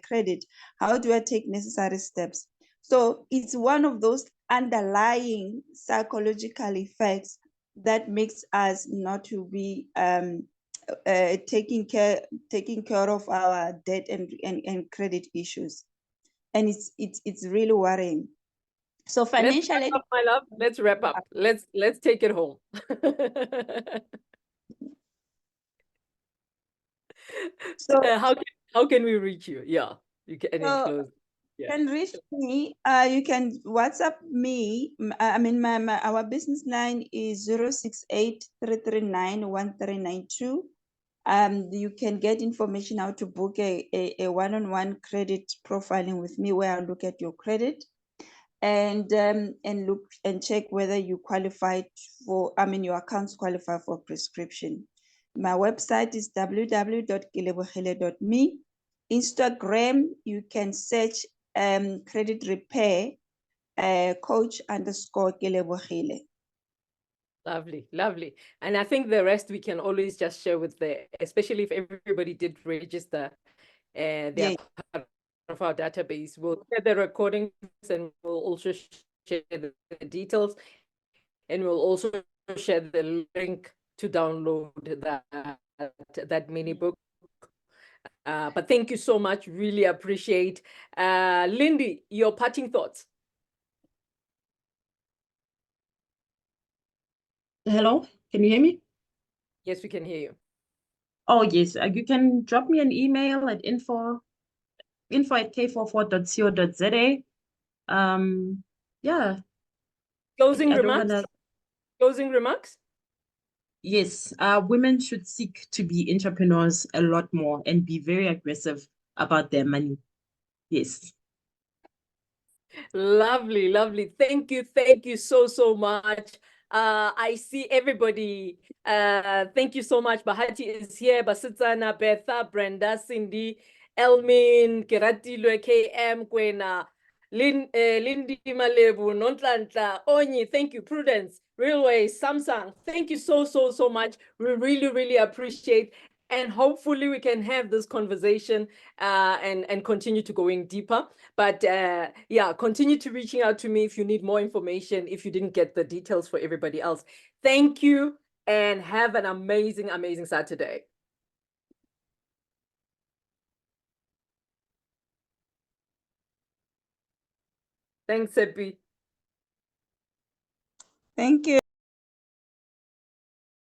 credit? How do I take necessary steps? So it's one of those underlying psychological effects that makes us not to be taking care of our debt and credit issues, and it's really worrying. So financial, let's wrap up, my love. Let's wrap up. Let's take it home. So how can we reach you? Yeah, you can close. You can reach me. You can WhatsApp me. I mean, our business line is 068-339-1392. You can get information how to book a one-on-one credit profiling with me, where I look at your credit and look and check whether you qualify for, your accounts qualify for prescription. My website is www.kelebogile.me. Instagram, you can search credit repair coach _Kelebogile. Lovely, lovely. And I think the rest we can always just share with especially if everybody did register their part of our database. We'll share the recordings and we'll also share the details, and we'll also share the link to download that mini book. But thank you so much. Really appreciate. Lindi, your parting thoughts. Hello, can you hear me? Yes, we can hear you. Oh, yes. You can drop me an email at info@k44.co.za. Yeah. Closing remarks? Closing remarks? Yes, women should seek to be entrepreneurs a lot more and be very aggressive about their money. Yes. Lovely, lovely. Thank you so much. I see everybody. Thank you so much. Bahati is here. Basitsana, Betha, Brenda, Cindy, Elmin, Kiratilwe, KM, Kwena, Lindi Malebu, Nontlantla, Onyi, thank you. Prudence, Railway, Samsung, thank you so much. We really appreciate, and hopefully we can have this conversation and continue to going deeper. But yeah, continue to reaching out to me if you need more information, if you didn't get the details for everybody else. Thank you and have an amazing Saturday. Thanks, Seppi. Thank you.